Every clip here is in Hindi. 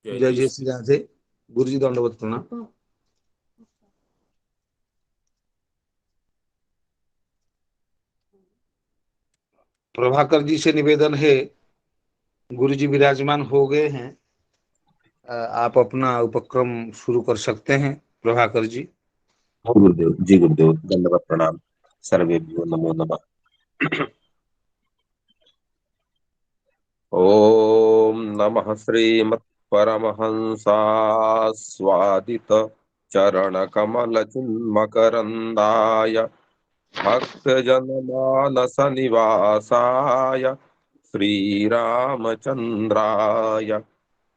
जय जय जय जय श्री राधे। गुरु जी दंडवत प्रणाम। प्रभाकर जी से निवेदन है, गुरु जी विराजमान हो गए हैं, आप अपना उपक्रम शुरू कर सकते हैं प्रभाकर जी। गुरुदेव जी, गुरुदेव दंडवत प्रणाम। सर्वेभ्यो नमो नमः। ओम नमः श्रीमत् परमहंसास्वादित चरण कमल चिन्मकरंदाय भक्तजनमानस निवासाय श्रीरामचंद्राय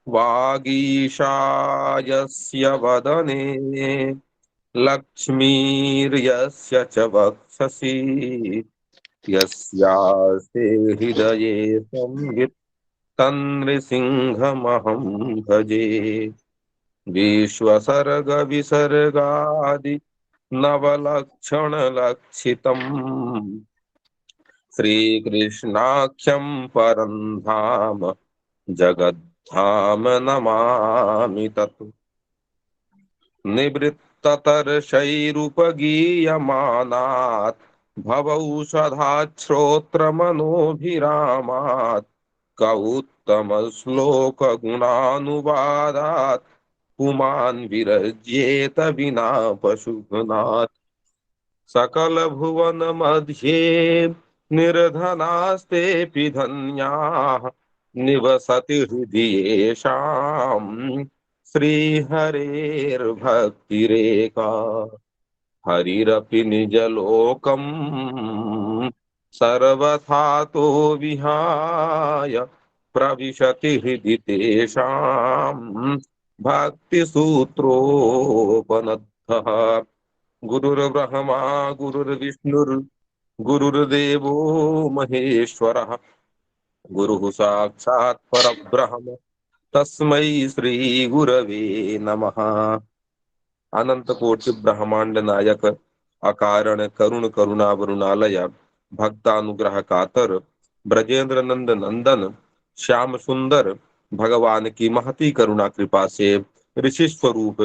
वागीशायस्य वदने लक्ष्मीर्यस्य च वक्षसि यस्यास्ते हृदये संवित् तन्नृसिंहमहं भजे। विश्वसर्ग विसर्गादि नवलक्षण लक्षितम् श्रीकृष्णाख्यं परं धाम जगद्धाम नमामि तत्। निवृत्ततर्षैरुपगीयमानात् भवौषधात् श्रोत्रमनोभिरामात् कौत्तमश्लोकगुणानुवादात् पुमान् विरज्येत विना पशुघ्नात्। सकलभुवन मध्ये निर्धनास्तेऽपि धन्याः निवसति हृदि येषाम् श्रीहरेर्भक्तिरेका। हरिरपि निजलोकम् सर्वथातो विहाय प्रविशति हृदि तेषाम् भक्तिसूत्रोपनद्धः। गुरुर्ब्रह्मा गुरुर्विष्णुर् गुरुर्देवो महेश्वरः गुरुः साक्षात् परब्रह्म तस्मै श्री गुरवे नमः। अनंत कोटि ब्रह्मांड नायक अकारण करुण करुणा वरुणालय भक्तानुग्रह कातर ब्रजेंद्र नंद नंदन श्याम सुंदर भगवान की महती करुणा कृपा से ऋषि स्वरूप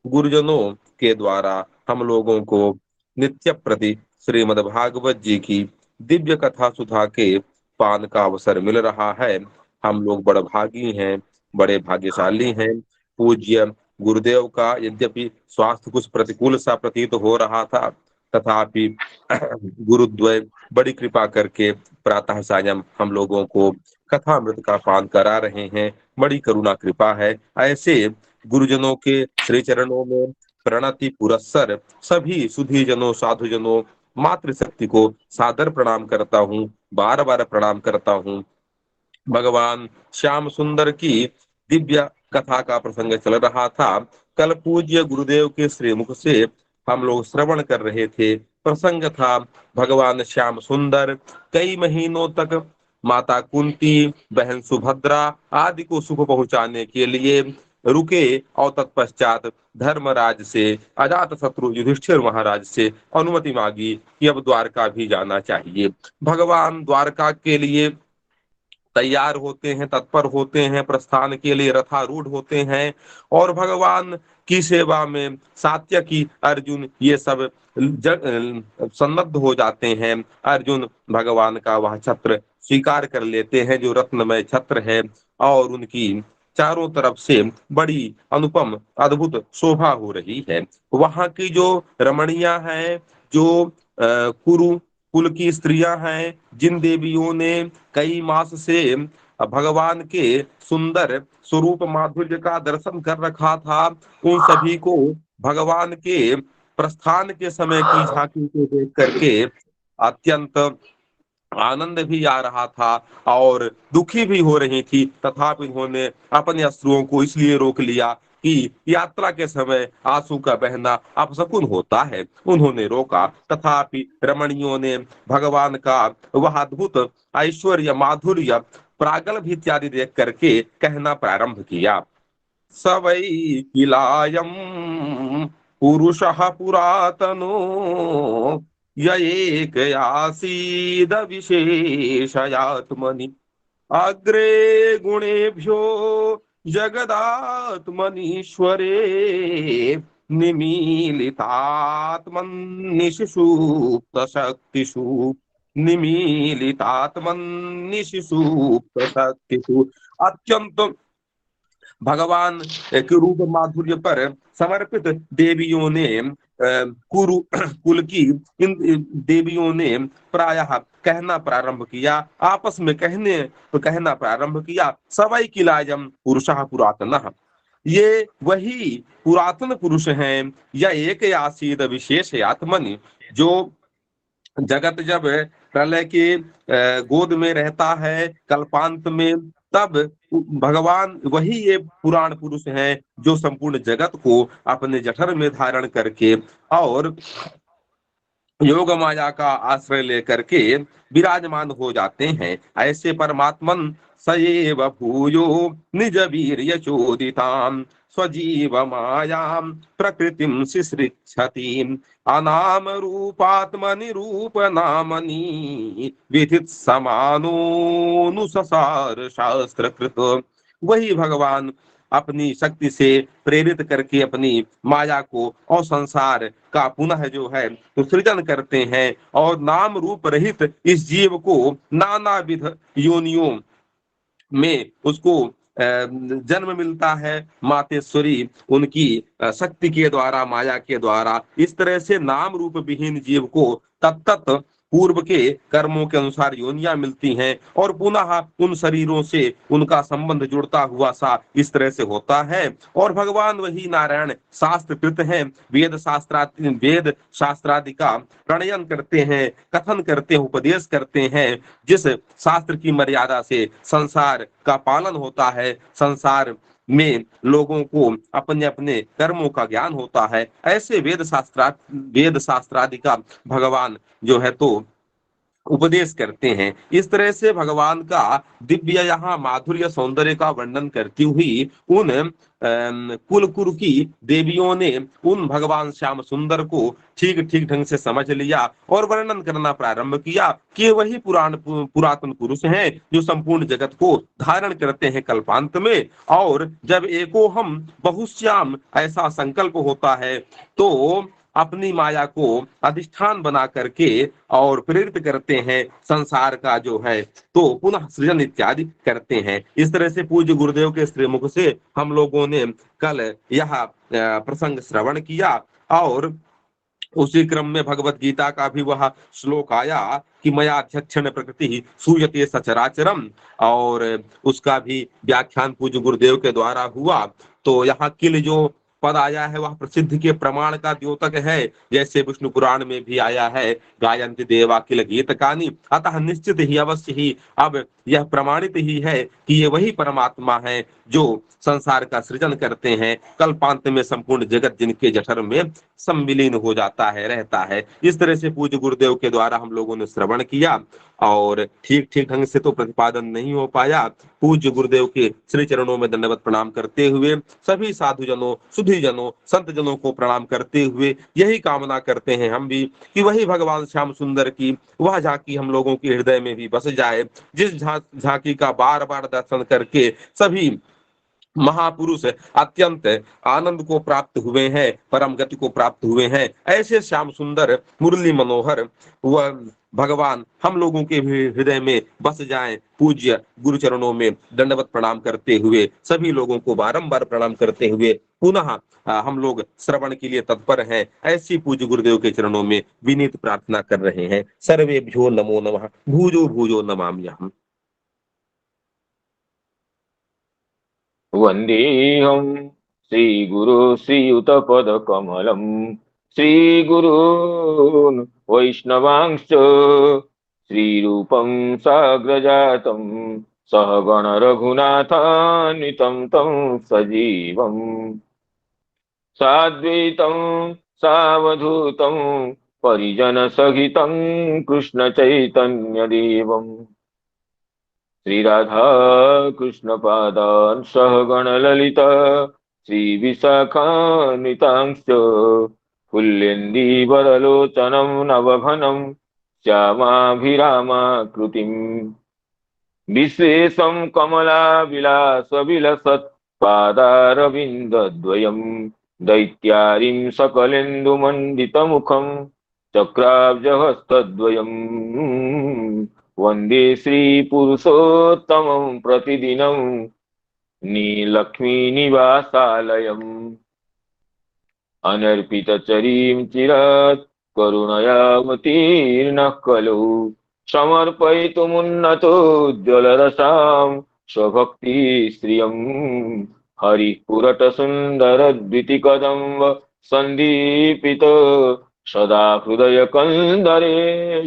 गुरुजनों के द्वारा हम लोगों को नित्य प्रति श्रीमद् भागवत जी की दिव्य कथा सुधा के पान का अवसर मिल रहा है। हम लोग बड़े भागी हैं, बड़े भाग्यशाली हैं। पूज्य गुरुदेव का यद्यपि स्वास्थ्य कुछ प्रतिकूल सा प्रतीत हो रहा था, तथापि गुरुद्वय बड़ी कृपा करके प्रातः सायं हम लोगों को कथामृत का पान करा रहे हैं। बड़ी करुणा कृपा है। ऐसे गुरुजनों के श्री चरणों में प्रणति पुरस्सर सभी सुधी जनों साधु जनों मातृशक्ति को सादर प्रणाम करता हूँ, बार बार प्रणाम करता हूँ। भगवान श्याम सुंदर की दिव्य कथा का प्रसंग चल रहा था। कल पूज्य गुरुदेव के श्रीमुख से हम लोग श्रवण कर रहे थे। प्रसंग था भगवान श्याम सुंदर कई महीनों तक माता कुंती, बहन सुभद्रा आदि को सुख पहुंचाने के लिए रुके और तत्पश्चात धर्मराज से, अजात शत्रु युधिष्ठिर महाराज से अनुमति मांगी कि अब द्वारका भी जाना चाहिए। भगवान द्वारका के लिए तैयार होते हैं, तत्पर होते हैं, प्रस्थान के लिए रथारूढ़ होते हैं और भगवान की सेवा में सात्यकी, अर्जुन ये सब सन्नद्ध हो जाते हैं। अर्जुन भगवान का वह छत्र स्वीकार कर लेते हैं जो रत्नमय छत्र है और उनकी चारों तरफ से बड़ी अनुपम अद्भुत शोभा हो रही है। वहां की जो रमणियां हैं, जो कुरु कुल की स्त्रियां हैं, जिन देवियों ने कई मास से भगवान के सुंदर स्वरूप माधुर्य का दर्शन कर रखा था, उन सभी को भगवान के प्रस्थान के समय की झांकी को देख करके अत्यंत आनंद भी आ रहा था और दुखी भी हो रही थी। तथापि उन्होंने अपने अश्रुओं को इसलिए रोक लिया कि यात्रा के समय आंसू का बहना अपशकुन होता है। उन्होंने रोका, तथापि रमणियों ने भगवान का वह अद्भुत ऐश्वर्य, माधुर्य, प्रागल्भ इत्यादि देख करके कहना प्रारंभ किया। स वै किलायं पुरुषः पुरातनो य एकयासीद विशेषयात्मनि अग्रे गुणेभ्यो जगदात्मनीश्वरे निमीलितात्मन्निशिषुप्तशक्तिषु निमीलितात्मन्निशिषुप्तशक्तिषु। अत्यंत भगवान के रूप माधुर्य पर समर्पित देवियों ने कुरु कुल की इन देवियों ने प्रायः कहना प्रारंभ किया, आपस में कहना प्रारंभ किया, सवै किलायम पुरुषः पुरातनः। ये वही पुरातन पुरुष हैं, या एक आसीद विशेष आत्मनि, जो जगत जब प्रलय के गोद में रहता है कल्पांत में, तब भगवान वही ये पुराण पुरुष हैं जो संपूर्ण जगत को अपने जठर में धारण करके और योग माया का आश्रय लेकर के विराजमान हो जाते हैं। ऐसे परमात्मन सएव भूयो निज वीर्य चोदिताम स्वजीव मायाम प्रकृतिम सिसृक्षति अनाम रूपात्मनि रूप नामनि विधित समानोनुसार शास्त्र कृत। वही भगवान अपनी शक्ति से प्रेरित करके अपनी माया को और संसार का पुनः जो है तो सृजन करते हैं, और नाम रूप रहित इस जीव को नाना विध योनियों में उसको जन्म मिलता है। मातेश्वरी उनकी शक्ति के द्वारा, माया के द्वारा इस तरह से नाम रूप विहीन जीव को तत्त पूर्व के कर्मों के अनुसार योनियां मिलती हैं, और पुनः उन शरीरों से उनका संबंध जुड़ता हुआ सा इस तरह से होता है। और भगवान वही नारायण शास्त्रकृत हैं, वेद शास्त्रादि का प्रणयन करते हैं, कथन करते हैं, उपदेश करते हैं, जिस शास्त्र की मर्यादा से संसार का पालन होता है, संसार में लोगों को अपने अपने कर्मों का ज्ञान होता है। ऐसे वेद शास्त्रादि का भगवान जो है तो उपदेश करते हैं। इस तरह से भगवान का दिव्य यहाँ माधुर्य सौंदर्य का वर्णन करती हुई उन कुल की देवियों ने उन भगवान श्याम सुंदर को ठीक ठीक ढंग से समझ लिया और वर्णन करना प्रारंभ किया कि वही पुरातन पुरुष हैं जो संपूर्ण जगत को धारण करते हैं कल्पांत में। और जब एको हम बहुश्याम ऐसा संकल्प होता है, तो अपनी माया को अधिष्ठान बना करके और प्रेरित करते हैं, संसार का जो है तो पुनः सृजन इत्यादि करते हैं। इस तरह से पूज्य गुरुदेव के श्रीमुख से हम लोगों ने कल यह प्रसंग श्रवण किया, और उसी क्रम में भगवत गीता का भी वह श्लोक आया कि मया अध्यक्षण प्रकृति सूयते सचराचरम, और उसका भी व्याख्यान पूज्य गुरुदेव के द्वारा हुआ। तो यहाँ किल जो पद आया है वह प्रसिद्ध के प्रमाण का द्योतक है, जैसे विष्णु पुराण में भी आया है गायन्ति देवा किल गीत कानी, अतः निश्चित ही अवश्य ही अब यह प्रमाणित ही है कि ये वही परमात्मा है जो संसार का सृजन करते हैं, कल्पांत में संपूर्ण जगत जिनके जठर में सम्मिलीन हो जाता है, रहता है। इस तरह से पूज्य गुरुदेव के द्वारा हम लोगों ने श्रवण किया, और ठीक ठीक ढंग से तो प्रतिपादन नहीं हो पाया। पूज्य गुरुदेव के श्री चरणों में दंडवत प्रणाम करते हुए सभी साधु जनों, सुधी जनों, संत जनों को प्रणाम करते हुए यही कामना करते हैं हम भी कि वही भगवान श्याम सुंदर की वह झांकी हम लोगों के हृदय में भी बस जाए, जिस झांकी का बार बार दर्शन करके सभी महापुरुष अत्यंत आनंद को प्राप्त हुए हैं, परम गति को प्राप्त हुए हैं। ऐसे श्याम सुंदर मुरली मनोहर वह भगवान हम लोगों के भी हृदय में बस जाएं। पूज्य गुरु चरणों में दंडवत प्रणाम करते हुए, सभी लोगों को बारंबार प्रणाम करते हुए पुनः हम लोग श्रवण के लिए तत्पर हैं। ऐसी पूज्य गुरुदेव के चरणों में विनीत प्रार्थना कर रहे हैं। सर्वेभ्यो नमो नमः, भूजो भूजो नमाम्यहम्। वन्देऽहं श्रीगुरो श्रीयुतपदकमलं श्रीगुरून् वैष्णवांश्च श्रीरूपं साग्रजातं सहगण रघुनाथान्वितं तं सजीवम् साद्वैतं सावधूतं परिजनसहितं कृष्णचैतन्यदेवम् श्रीराधा कृष्ण पादान् सहगण ललिता श्रीविशाखान्वितांश्च फुल्लेन्दीवरलोचनं नवघनं श्यामाभिरामाकृतिम् विश्वेशं कमलाविलासविलसत् पादारविन्दद्वयम् दैत्यारिं सकलेन्दुमण्डितमुखं चक्राब्जहस्तद्वयम् वन्दे श्रीपुरुषोत्तमं प्रतिदिनं नीलक्ष्मीनिवासालयम् अनर्पितचरीं चिरात् करुणयावतीर्णः खलु समर्पयितुमुन्नतो ज्वलरसां स्वभक्तिश्रियम् हरिः पुरतसुन्दरद्वितिकदम्ब सन्दीपित सदा हृदयकन्दरे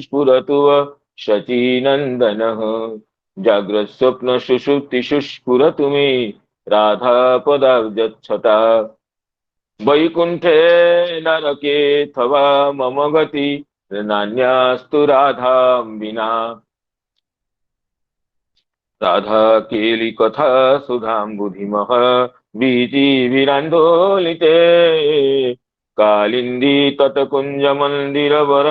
स्फुरतु वः शचीनन्दनः जाग्रत्स्वप्नसुषुप्तिषु स्फुरतु मे राधापदाब्जच्छटा वैकुंठे नरकेऽथवा मम गति नान्यास्तु राधां विना राधा केली कथा सुधां बुधिमः बीजीभिरान्दोलिते कालिन्दी तटकुञ्जमन्दिरवर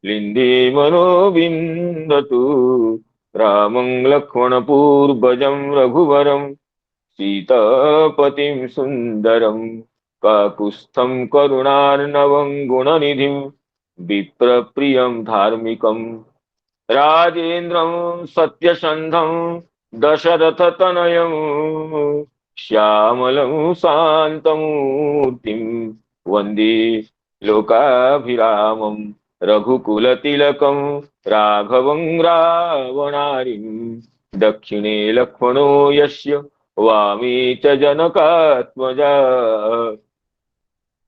लिन्दी मनोविन्दतु रामं लक्ष्मणपूर्वजं रघुवरं सीतापतिं सुन्दरम् काकुत्स्थं करुणार्णवं गुणनिधिं विप्रप्रियं धार्मिकम् राजेन्द्रं सत्यसन्धं दशरथतनयं श्यामलं शान्तमूर्तिं वन्दे लोकाभिरामं रघुकुलतिलकं राघवं रावणारिं दक्षिणे लक्ष्मणो यस्य वामे च जनकात्मजा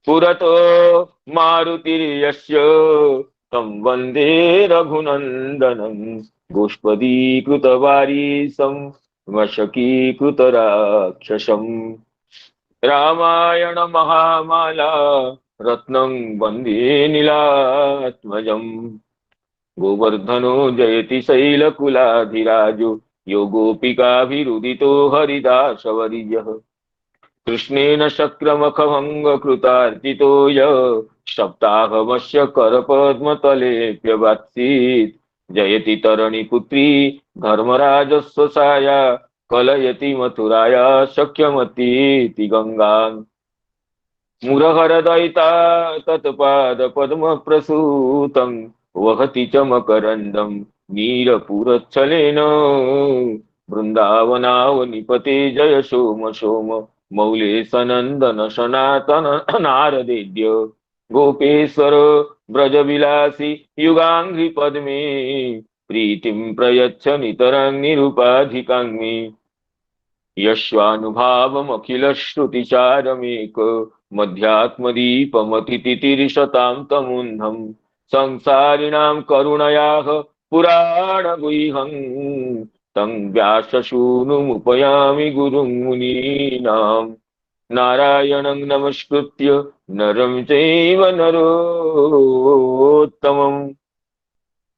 पुरतो मारुतिर्यस्य तं वन्दे रघुनन्दनं गोष्पदीकृतवारीसं वशकीकृतराक्षसम् रामायण महामाला रत्नं वन्दे नीलात्मजम् गोवर्धनो जयति शैलकुलाधिराजो यो गोपिकाभिरुदितो हरिदासवर्यः कृष्णेन शक्रमखभङ्गकृतार्चितो य सप्ताहमस्य करपद्मतलेऽप्यवात्सीत् जयति तरणिपुत्री धर्मराजस्य साया कलयति मथुराया सख्यमतीति गङ्गाम् मुरहरदयिता तत्पादपद्मप्रसूतं वहति च मकरन्दं नीरपुरच्छलेन वृन्दावनावनिपते जय सोम सोम मौले सनन्दन सनातन नारदेद्य गोपेश्वर ब्रजविलासी युगाङ्घ्रि पद्मे प्रीतिं प्रयच्छ नितरां निरुपाधिकां मे यस्वानुभावमखिलश्रुतिसारमेक मध्यात्मदीपमतितितिर्षतां तमुन्धं संसारिणां करुणयाः पुराणगुह्यं तं व्याससूनुमुपयामि गुरुं मुनीनां नारायणं नमस्कृत्य नरं चैव नरोत्तमं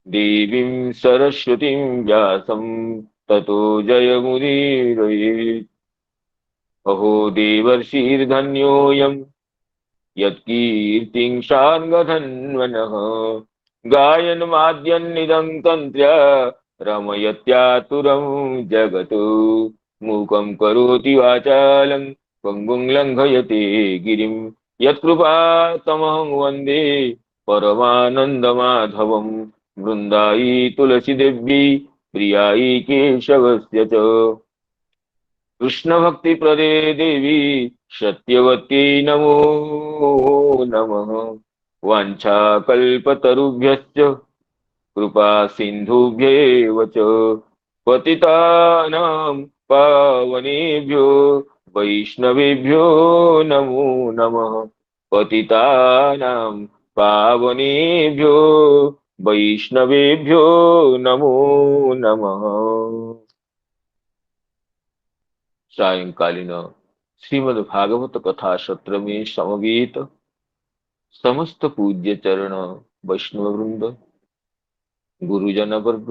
देवीं सरस्वतीं व्यासं ततो जयमुदीरयेत् अहो देवर्षिर्धन्योऽयं यत्कीर्तिं शार्ङ्गधन्वनः गायन्माद्यन्निदं तन्त्र्या रमयत्यातुरं जगतो मूकं करोति वाचालं पङ्गुं लङ्घयते गिरिं यत्कृपातमहं वन्दे परमानन्दमाधवं वृन्दायै तुलसीदेव्यै प्रियायै केशवस्य च कृष्णभक्तिप्रदे देवी सत्यवत्यै नमो नमः वाञ्छाकल्पतरुभ्यश्च कृपा सिन्धुभ्येव च पतितानां पावनेभ्यो वैष्णवेभ्यो नमो नमः पतितानां पावनेभ्यो वैष्णवेभ्यो नमो नमः। सायंकालीन श्रीमद् भागवत कथा सत्र में समवेत समस्त पूज्य चरण वैष्णव वृंद, गुरुजन वर्ग,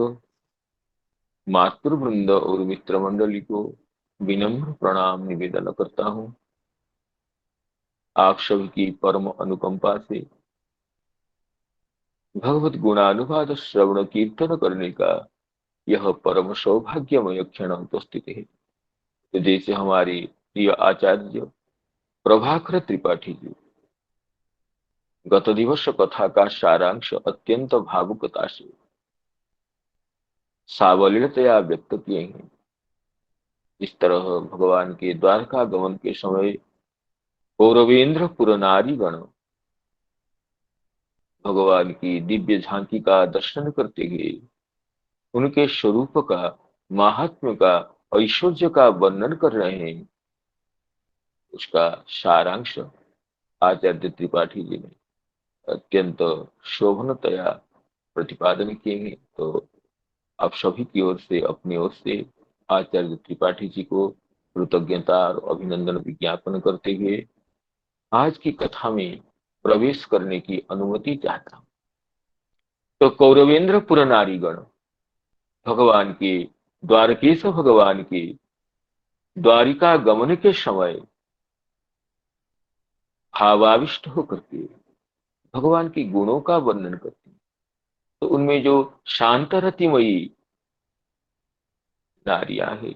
मातृवृंद और मित्र मंडली को विनम्र प्रणाम निवेदन करता हूँ। आप सभी की परम अनुकंपा से भगवत गुणानुवाद श्रवण कीर्तन करने का यह परम सौभाग्यमय क्षण उपस्थित है। तो जैसे हमारी प्रिय आचार्य प्रभाकर त्रिपाठी जी गत दिवस कथा का सारांश अत्यंत भावुकता से सावलीलतया व्यक्त किए हैं। इस तरह भगवान के द्वारका गमन के समय कौरवेंद्र पुरनारी गण भगवान की दिव्य झांकी का दर्शन करते हुए उनके स्वरूप का, महात्म्य का, ऐश्वर्य का वर्णन कर रहे हैं। उसका सारांश आचार्य त्रिपाठी जी ने अत्यंत शोभनतया प्रतिपादन किए हैं। तो आप सभी की ओर से, अपनी ओर से आचार्य त्रिपाठी जी को कृतज्ञता और अभिनंदन विज्ञापन करते हुए आज की कथा में प्रवेश करने की अनुमति चाहता हूं। तो कौरवेंद्र पुरनारीगण भगवान के, द्वारकेश भगवान के द्वारिका गमन के समय भावाविष्ट होकर के भगवान के गुणों का वर्णन करते हैं। तो उनमें जो शांत रतिमयी नारियां है,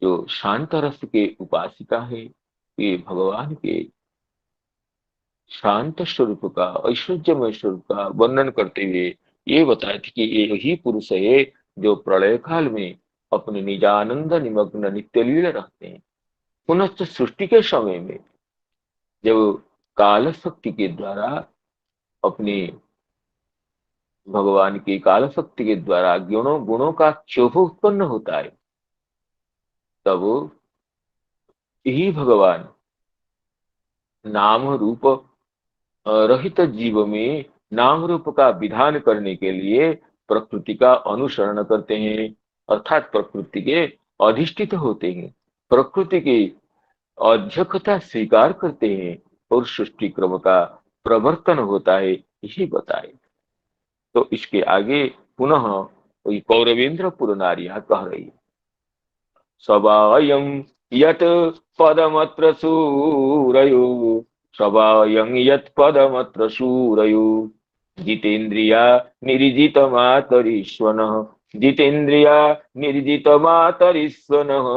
जो शांत रस के उपासिका है, ये भगवान के शांत स्वरूप का, ऐश्वर्यमय स्वरूप का वर्णन करते हुए ये बताए थे कि ये यही पुरुष है जो प्रलय काल में अपने निजानंद निमग्न नित्यलील रहते हैं। पुनश्च सृष्टि के समय में जब काल शक्ति के द्वारा अपने, भगवान की काल शक्ति के द्वारा गुणों का क्षोभ उत्पन्न होता है, तब यही भगवान नाम रूप रहित जीव में नाम रूप का विधान करने के लिए प्रकृति का अनुसरण करते हैं, अर्थात प्रकृति के अधिष्ठित होते हैं, प्रकृति की अध्यक्षता स्वीकार करते हैं और सृष्टि क्रम का प्रवर्तन होता है, यही बताए। तो इसके आगे पुनः वही कौरवेंद्र पुरनारिया कह रही है, सवायं यत् पदमत्र सूरयो, सवायं यत् पदमत्र सूरयो, जितेन्द्रिया निर्जित मातरीश्वनः, जितेन्द्रिया निर्जित मातरीश्वनः,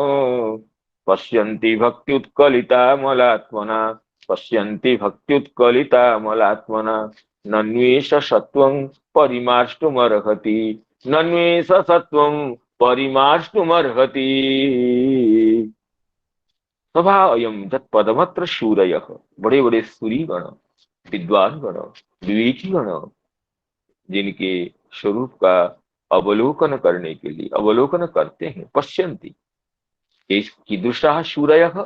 पश्यन्ति भक्त्युत्कलितामलात्मना, पश्यन्ति भक्त्युत्कलितामलात्मना, नन्वेष सत्वं परिमार्ष्टुमर्हति, नन्वेष सत्वं परिमार्ष्टुमर्हति। सभा अयम तत्पदमत्र शूरयः, बड़े बड़े सूरी गण, विद्वान गण, विवेकी गण, जिनके स्वरूप का अवलोकन करने के लिए अवलोकन करते हैं, पश्यन्ति कीदृशाः शूरयः,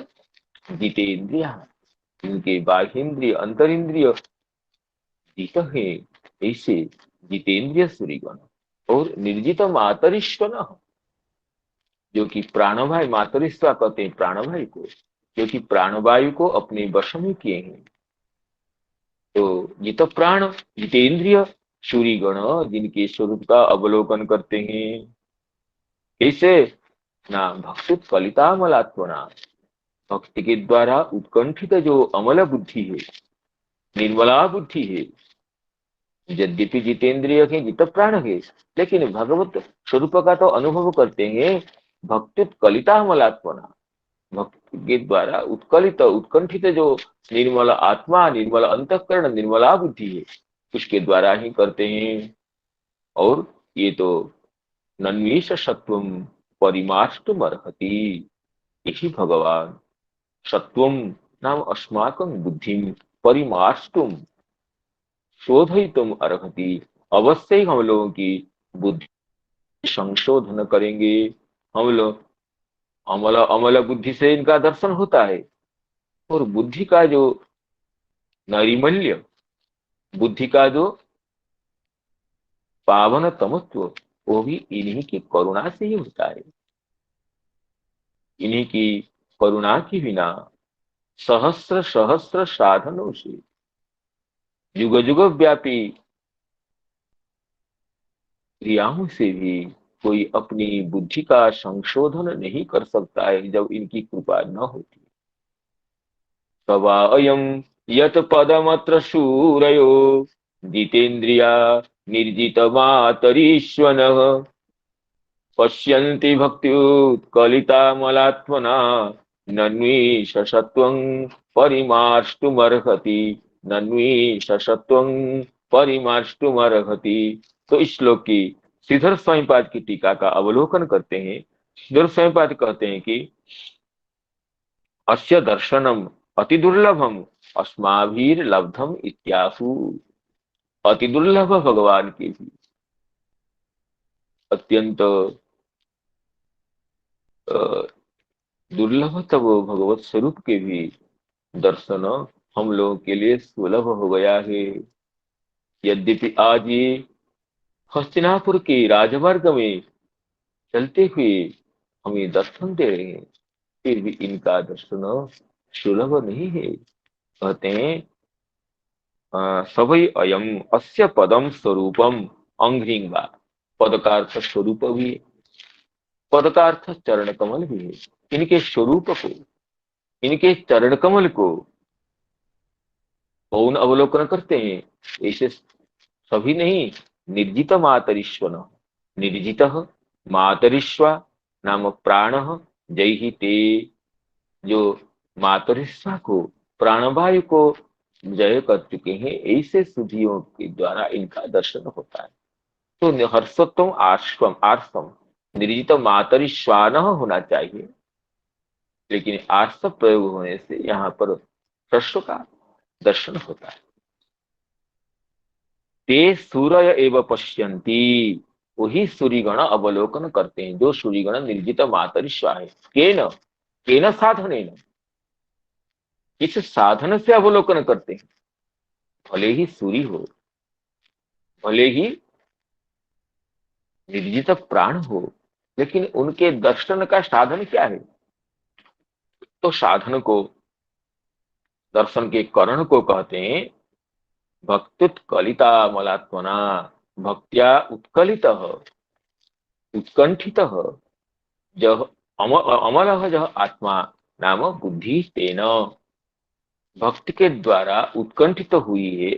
जितेन्द्रियः, इनके बाह्येन्द्रिय अंतरिंद्रिय जित है, ऐसे जितेंद्रिय सूरीगण, और निर्जित मातरिश्वन, जो कि प्राणवायु, मातरिश्वा कहते हैं प्राणवायु को, जो कि प्राणवायु को अपने वश में किए हैं। तो जित प्राण जितेंद्रिय सूरीगण जिनके स्वरूप का अवलोकन करते हैं, कैसे ना भक्तुत्कलितामलात्मना, भक्ति के द्वारा उत्कंठित जो अमल बुद्धि है, निर्मला बुद्धि है, यद्यपि जितेंद्रिय के जित प्राण है, लेकिन भगवत स्वरूप का तो अनुभव करते हैं भक्त्युत्कलितामलात्मना, भक्ति के द्वारा उत्कलित उत्कंठित जो निर्मल आत्मा, निर्मल अंतःकरण, निर्मला बुद्धि है, उसके द्वारा ही करते हैं। और ये तो नन्वेष सत्वम परिमार्ष्टुमर्हति, यही भगवान सत्वम नाम अस्माकं बुद्धिम परिमार्ष्टुम शोधयितुम अर्हति, अवश्य ही हम लोगों की बुद्धि संशोधन करेंगे। हम लोग अमल अमल बुद्धि से इनका दर्शन होता है, और बुद्धि का जो नैर्मल्य, बुद्धि का जो पावन तमत्व, वो भी इन्हीं की करुणा से ही होता है। इन्हीं की करुणा के बिना सहस्र सहस्र साधनों से, युग युग व्यापी क्रियाओं से भी कोई अपनी बुद्धि का संशोधन नहीं कर सकता है जब इनकी कृपा न होती। सवायं यत् पदमत्र शूरयो, जितेन्द्रिया निर्जित मातरीश्वनः, पश्यन्ति भक्त्युत्कलितामलात्मना, नन्वी शशत्वं परिमार्ष्टुमर्हति, नन्वी शशत्वं परिमार्ष्टुमर्हति। तो इस श्लोक की श्रीधर स्वामीपाद की टीका का अवलोकन करते हैं। श्रीधर स्वामीपाद कहते हैं कि अस्य दर्शनम अति दुर्लभम अस्माभिर लब्धम इत्यासु। अति दुर्लभ भगवान की भी अत्यंत दुर्लभ तब भगवत स्वरूप के भी दर्शन हम लोगों के लिए सुलभ हो गया है। यद्यपि आज ये हस्तिनापुर के राजमार्ग में चलते हुए हमें दर्शन दे रहे हैं, फिर भी इनका दर्शन सुलभ नहीं है। कहते हैं सवै अयम अस्य पदम स्वरूपम अंघ्रिंग वा। पद का अर्थ स्वरूप भी है, पद का अर्थ चरण कमल भी है। इनके स्वरूप को, इनके चरण कमल को कौन अवलोकन करते हैं? ऐसे सभी नहीं, निर्जित मातरिश्वन, निर्जित मातरिश्वा नाम प्राण जय ही ते। जो मातरिश्वा को, प्राणवायु को जय कर चुके हैं, ऐसे सुधियों के द्वारा इनका दर्शन होता है। तो हर्षोत्तम आश्वम आर्षम, निर्जित मातरिश्वान होना चाहिए, लेकिन आर्ष प्रयोग होने से यहाँ पर ह्रस्व का दर्शन होता है। ते सूर्य एव पश्यन्ति, वही सूर्यगण अवलोकन करते हैं। जो सूर्यगण निर्जित मातरिश्वा है। केन केन साधनेन, किस साधन से अवलोकन करते हैं? भले ही सूर्य हो, भले ही निर्जित प्राण हो, लेकिन उनके दर्शन का साधन क्या है? तो साधन को, दर्शन के करण को कहते हैं भक्त्युत्कलिता मलात्मना, भक्त्या उत्कलित उत्कंठित जह अमल जह आत्मा नाम बुद्धि तेन। भक्ति के द्वारा उत्कंठित हुई है,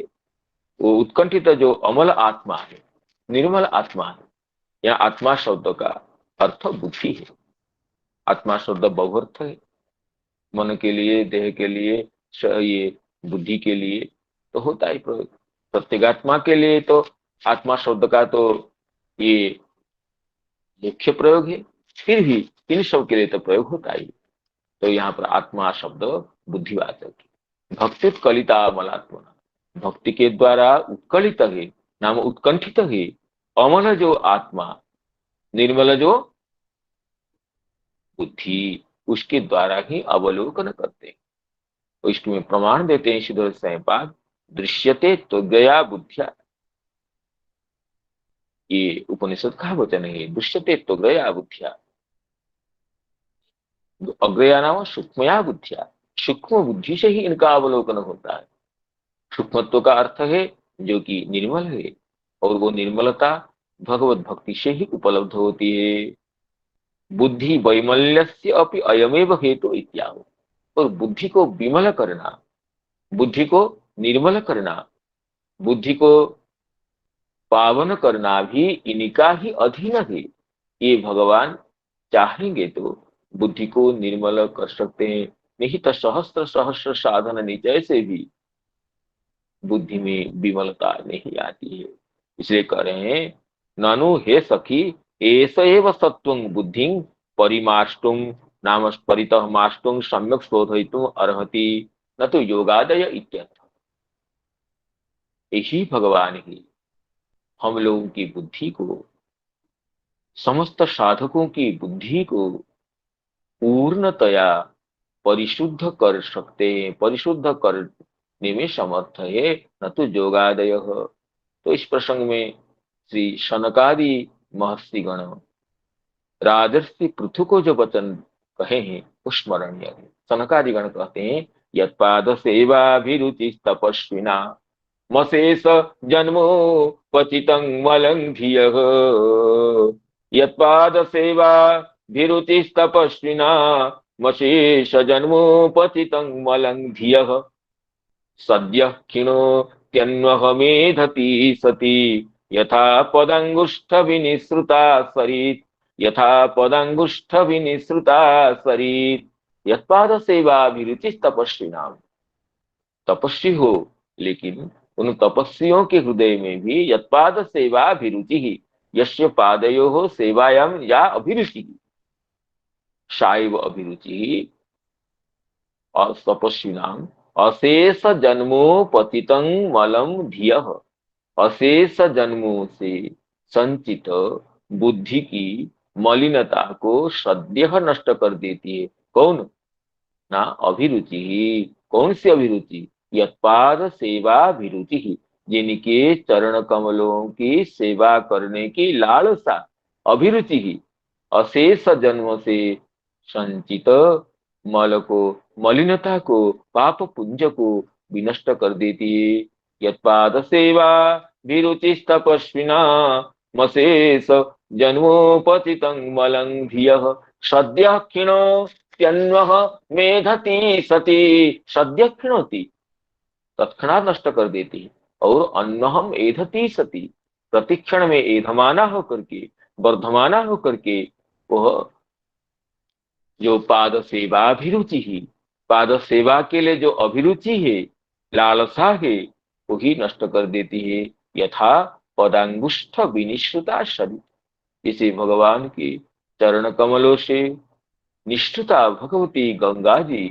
वो उत्कंठित जो अमल आत्मा है, निर्मल आत्मा है। यहाँ आत्मा शब्द का अर्थ बुद्धि है। आत्मा शब्द बहुअर्थ है, मन के लिए, देह के लिए, ये बुद्धि के लिए तो होता ही प्रयोग। प्रत्येगात्मा के लिए तो आत्मा शब्द का तो ये मुख्य प्रयोग है, फिर भी इन सब के लिए तो प्रयोग होता ही। तो यहाँ पर आत्मा शब्द बुद्धिवाचक। भक्ति उत्कलिता मलात्मा, भक्ति के द्वारा उत्कलित है नाम उत्कंठित है अमल जो आत्मा, निर्मल जो बुद्धि, उसके द्वारा ही अवलोकन करते हैं। तो इसमें प्रमाण देते हैं श्रीधर स्वामीपाद, दृश्यते तो गया बुद्धिया। ये उपनिषद का वचन है, दृश्यते तो गया बुद्धिया। अग्रया नाम सूक्ष्मया बुद्धिया, सूक्ष्म बुद्धि से ही इनका अवलोकन होता है। सूक्ष्मत्व का अर्थ है जो कि निर्मल है, और वो निर्मलता भगवत भक्ति से ही उपलब्ध होती है। बुद्धि वैमल्यस्य अपि अयमेव हेतु इत्याहु। और बुद्धि को विमल करना, बुद्धि को निर्मल करना, बुद्धि को पावन करना भी इनका ही अधीन है। ये भगवान चाहेंगे तो बुद्धि को निर्मल कर सकते हैं, नहीं तो सहस्त्र सहस्त्र साधन निचय से भी बुद्धि में विमलता नहीं आती है। इसलिए कह रहे हैं ननु हे सखी एष एव सत्वं बुद्धिं परिमाष्टुम नाम परितः माष्टुम सम्यक शोधयितुम अर्हति न तो योगादय इत्यर्थ। यही भगवान ही हम लोगों की बुद्धि को, समस्त साधकों की बुद्धि को पूर्णतया परिशुद्ध कर सकते हैं, परिशुद्ध करने में समर्थ है, न तो योगादय। तो इस प्रसंग में श्री शनकादि महर्षि गण राजर्षि पृथु को जो वचन कहे हैं वो स्मरणीय है। शनकादि गण कहते हैं यत्पाद सेवाभिरुचि तपस्विना मशेष जन्मो पतितं मलंघियः, यत्पाद सेवाभिरुचि तपस्विना मशेष जन्मो पतितं मलंघियः, सद्यः क्षीणोत्यन्वहमेधति सति यथा पदांगुष्ठ विनिसृता सरित्, यथा पदांगुष्ठ विनिसृता सरित्। यत्पाद सेवाभिरुचि तपस्वी नाम। तपस्वी हो, लेकिन उन तपस्वियों के हृदय में भी यत्पाद सेवाभिरुचि ही, यस्य पादयोः सेवायां या अभिरुचि, साइव अभिरुचि और तपस्वी नाम अशेष जन्मोपतितं मलम धियः। अशेष जन्मों से संचित बुद्धि की मलिनता को सद्य नष्ट कर देती है। कौन? ना अभिरुचि ही। कौन सी अभिरुचि? यत्पाद सेवा अभिरुचि ही, जिनके चरण कमलों की सेवा करने की लालसा, अभिरुचि ही अशेष जन्म से संचित मल को, मलिनता को, पाप पुंज को विनष्ट कर देती है। यत्पाद सेवा विरुचि तपस्विना मशेष जन्मोपतितं मलं धियः सद्यः क्षीणोत्यन्वः मेधति सती। सद्य क्षीणोति, तत्क्षणात नष्ट कर देती है। और अन्वहम एधति सती, प्रतिक्षण में एधमाना होकर के, वर्धमाना होकर के वह जो पाद सेवा अभिरुचि ही, पाद सेवा के लिए जो अभिरुचि है, लालसा है, वही नष्ट कर देती है। यथा पदांगुष्ठ विनिश्रुता शरीर, जिसे भगवान के चरण कमलों से निष्ठुता भगवती गंगा जी,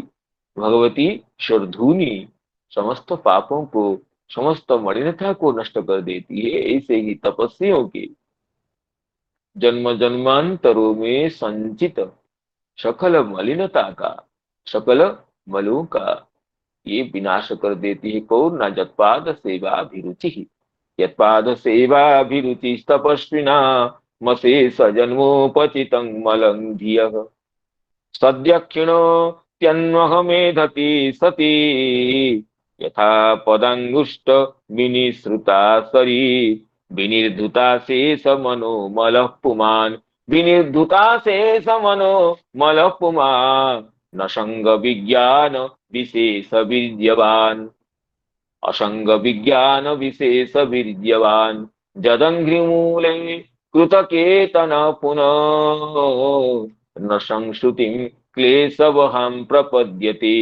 भगवती शरधूनी समस्त पापों को, समस्त मलिनता को नष्ट कर देती है, ऐसे ही तपस्वियों के जन्म जन्मांतरों में संचित सकल मलिनता का, सकल मलों का ये विनाश कर देती है। कौन? न जत्पाद सेवा अभिरुचि ही। यत्पाद सेवा अभिरुचि तपस्विना मशेष जन्मोपचितं मलं धियः सद्य क्षीणोत्यन्वह मेधति सती। यथा पदांगुष्ठ विनिश्रुता सरी विनिर्धुता शेष मनो मलः पुमान्। विनिर्धुता शेष मनो मलः पुमान् न संग विज्ञान विशेष वीर्यवान्। असंग विज्ञान विशेष वीर्यवान् जदंघ्रिमूले कृतकेतन पुनः न संश्रुतिं क्लेशवहं प्रपद्यते।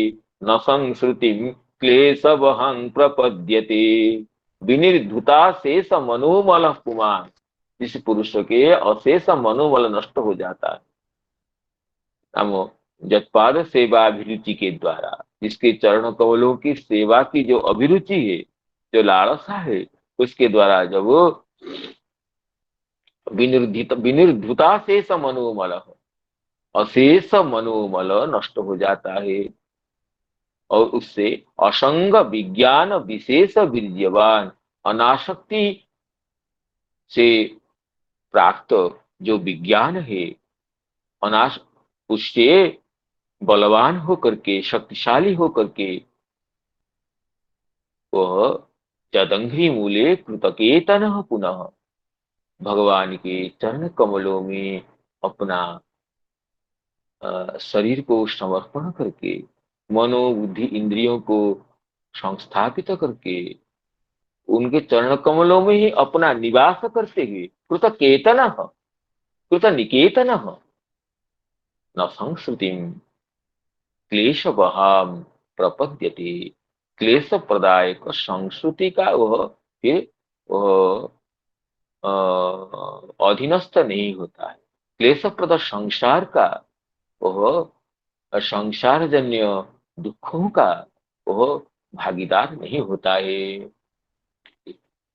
न संश्रुतिं क्लेशवहं प्रपद्यते। विनिर्धुता शेष मनोमल पुमान, जिस पुरुष के अशेष मनोमल नष्ट हो जाता है, हम जत्पाद सेवा अभिरुचि के द्वारा, जिसके चरण कमलों की सेवा की जो अभिरुचि है, जो लालसा है, उसके द्वारा जब विनिर्धुता शेष मनोमल, अशेष मनोमल नष्ट हो जाता है, और उससे असंग विज्ञान विशेष वीर्यवान, अनासक्ति से प्राप्त जो विज्ञान है, अनाश उससे बलवान होकर के, शक्तिशाली होकर के वह जदंघ्रि मूले कृतकेतन पुनः भगवान के चरण कमलों में अपना शरीर को समर्पण करके, मनोबुद्धि इंद्रियों को संस्थापित करके, उनके चरण कमलों में ही अपना निवास करते हुए कृत केतन, कृत निकेतन न संश्रुतिम क्लेश बहाम प्रपद्यते। क्लेश प्रदायक संस्कृति का वह फिर वह अधीनस्थ नहीं होता है। क्लेश प्रद संसार का वह संसार जन्य दुखों का वह भागीदार नहीं होता है।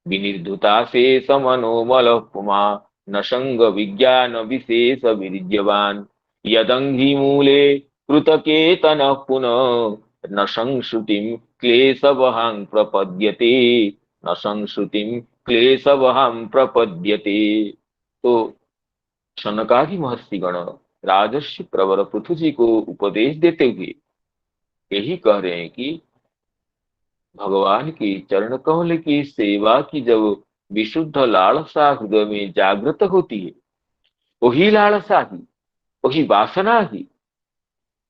विनिर्धुता शेष मनोमल पुमा न संग विज्ञान विशेष वीर्यवान यदंघि मूले कृतकेतन पुनः न संश्रुतिं क्लेशवहं प्रपद्यते। न संश्रुतिं क्लेशवहं प्रपद्यते। तो सनकादि महर्षि गण राजर्षि प्रवर पृथु जी को उपदेश देते हुए यही कह रहे हैं कि भगवान की चरण कमल की सेवा की जब विशुद्ध लालसा हृदय में जागृत होती है, वही लालसा ही, वही वासना ही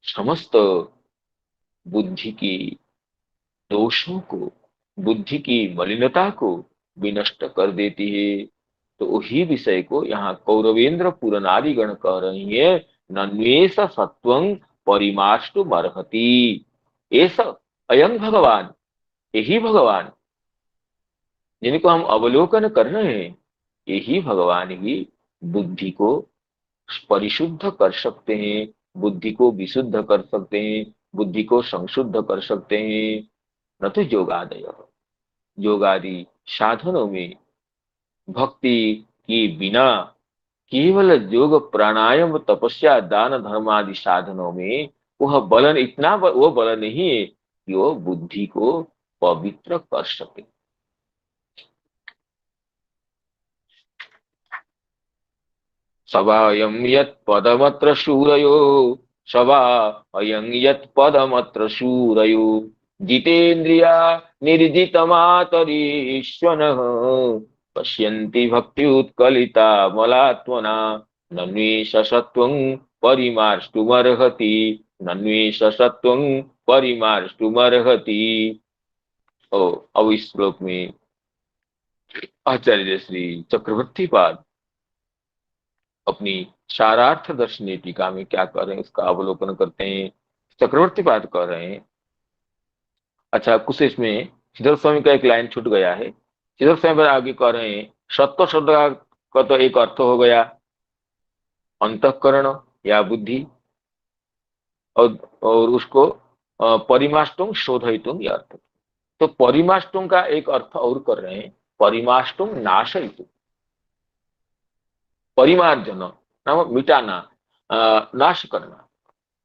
समस्त बुद्धि की दोषों को, बुद्धि की मलिनता को विनष्ट कर देती है। तो वही विषय को यहाँ कौरवेंद्र पुरनारी गण कह रही है, नन्वेष सत्वं परिमाष्टुमर्हति। एष अयं भगवान, यही भगवान जिनको हम अवलोकन कर रहे हैं, यही भगवान ही बुद्धि को परिशुद्ध कर सकते हैं, बुद्धि को विशुद्ध कर सकते हैं, बुद्धि को संशुद्ध कर सकते हैं। न तो योगादय, योगादि साधनों में भक्ति के बिना केवल योग प्राणायाम तपस्या दान धर्म आदि साधनों में वह बलन इतना वो बल नहीं है कि वो बुद्धि को पवित्र कर सके। सवा अयं यत् पदमत्र शूरयो, सवा अयं यत् पदमत्र शूरयो, जितेन्द्रिया निर्जितमातरीश्वनः, पश्यन्ति भक्ति उत्कलिता मलात्मना, नन्वेष सत्वं परिमार्ष्टुमर्हति, नन्वेष सत्वं परिमार्ष्टुमर्हति। अब इस श्लोक में आचार्य श्री चक्रवर्ती पाद अपनी सारार्थ दर्शनी टीका में क्या कर रहे हैं उसका अवलोकन करते हैं। चक्रवर्ती पाद कर रहे हैं, अच्छा कुछ इसमें श्रीधर स्वामी का एक लाइन छूट गया है। श्रीधर स्वामी आगे कह रहे हैं, सत्व शब्द का तो एक अर्थ हो गया अंतःकरण या बुद्धि, और उसको परिमाष्टुम शोधयितुम यह अर्थ। तो परिमाष्टुम का एक अर्थ और कर रहे हैं, परिमाष्टुम नाशयितुम, परिमार्जन नाम मिटाना, नाश करना।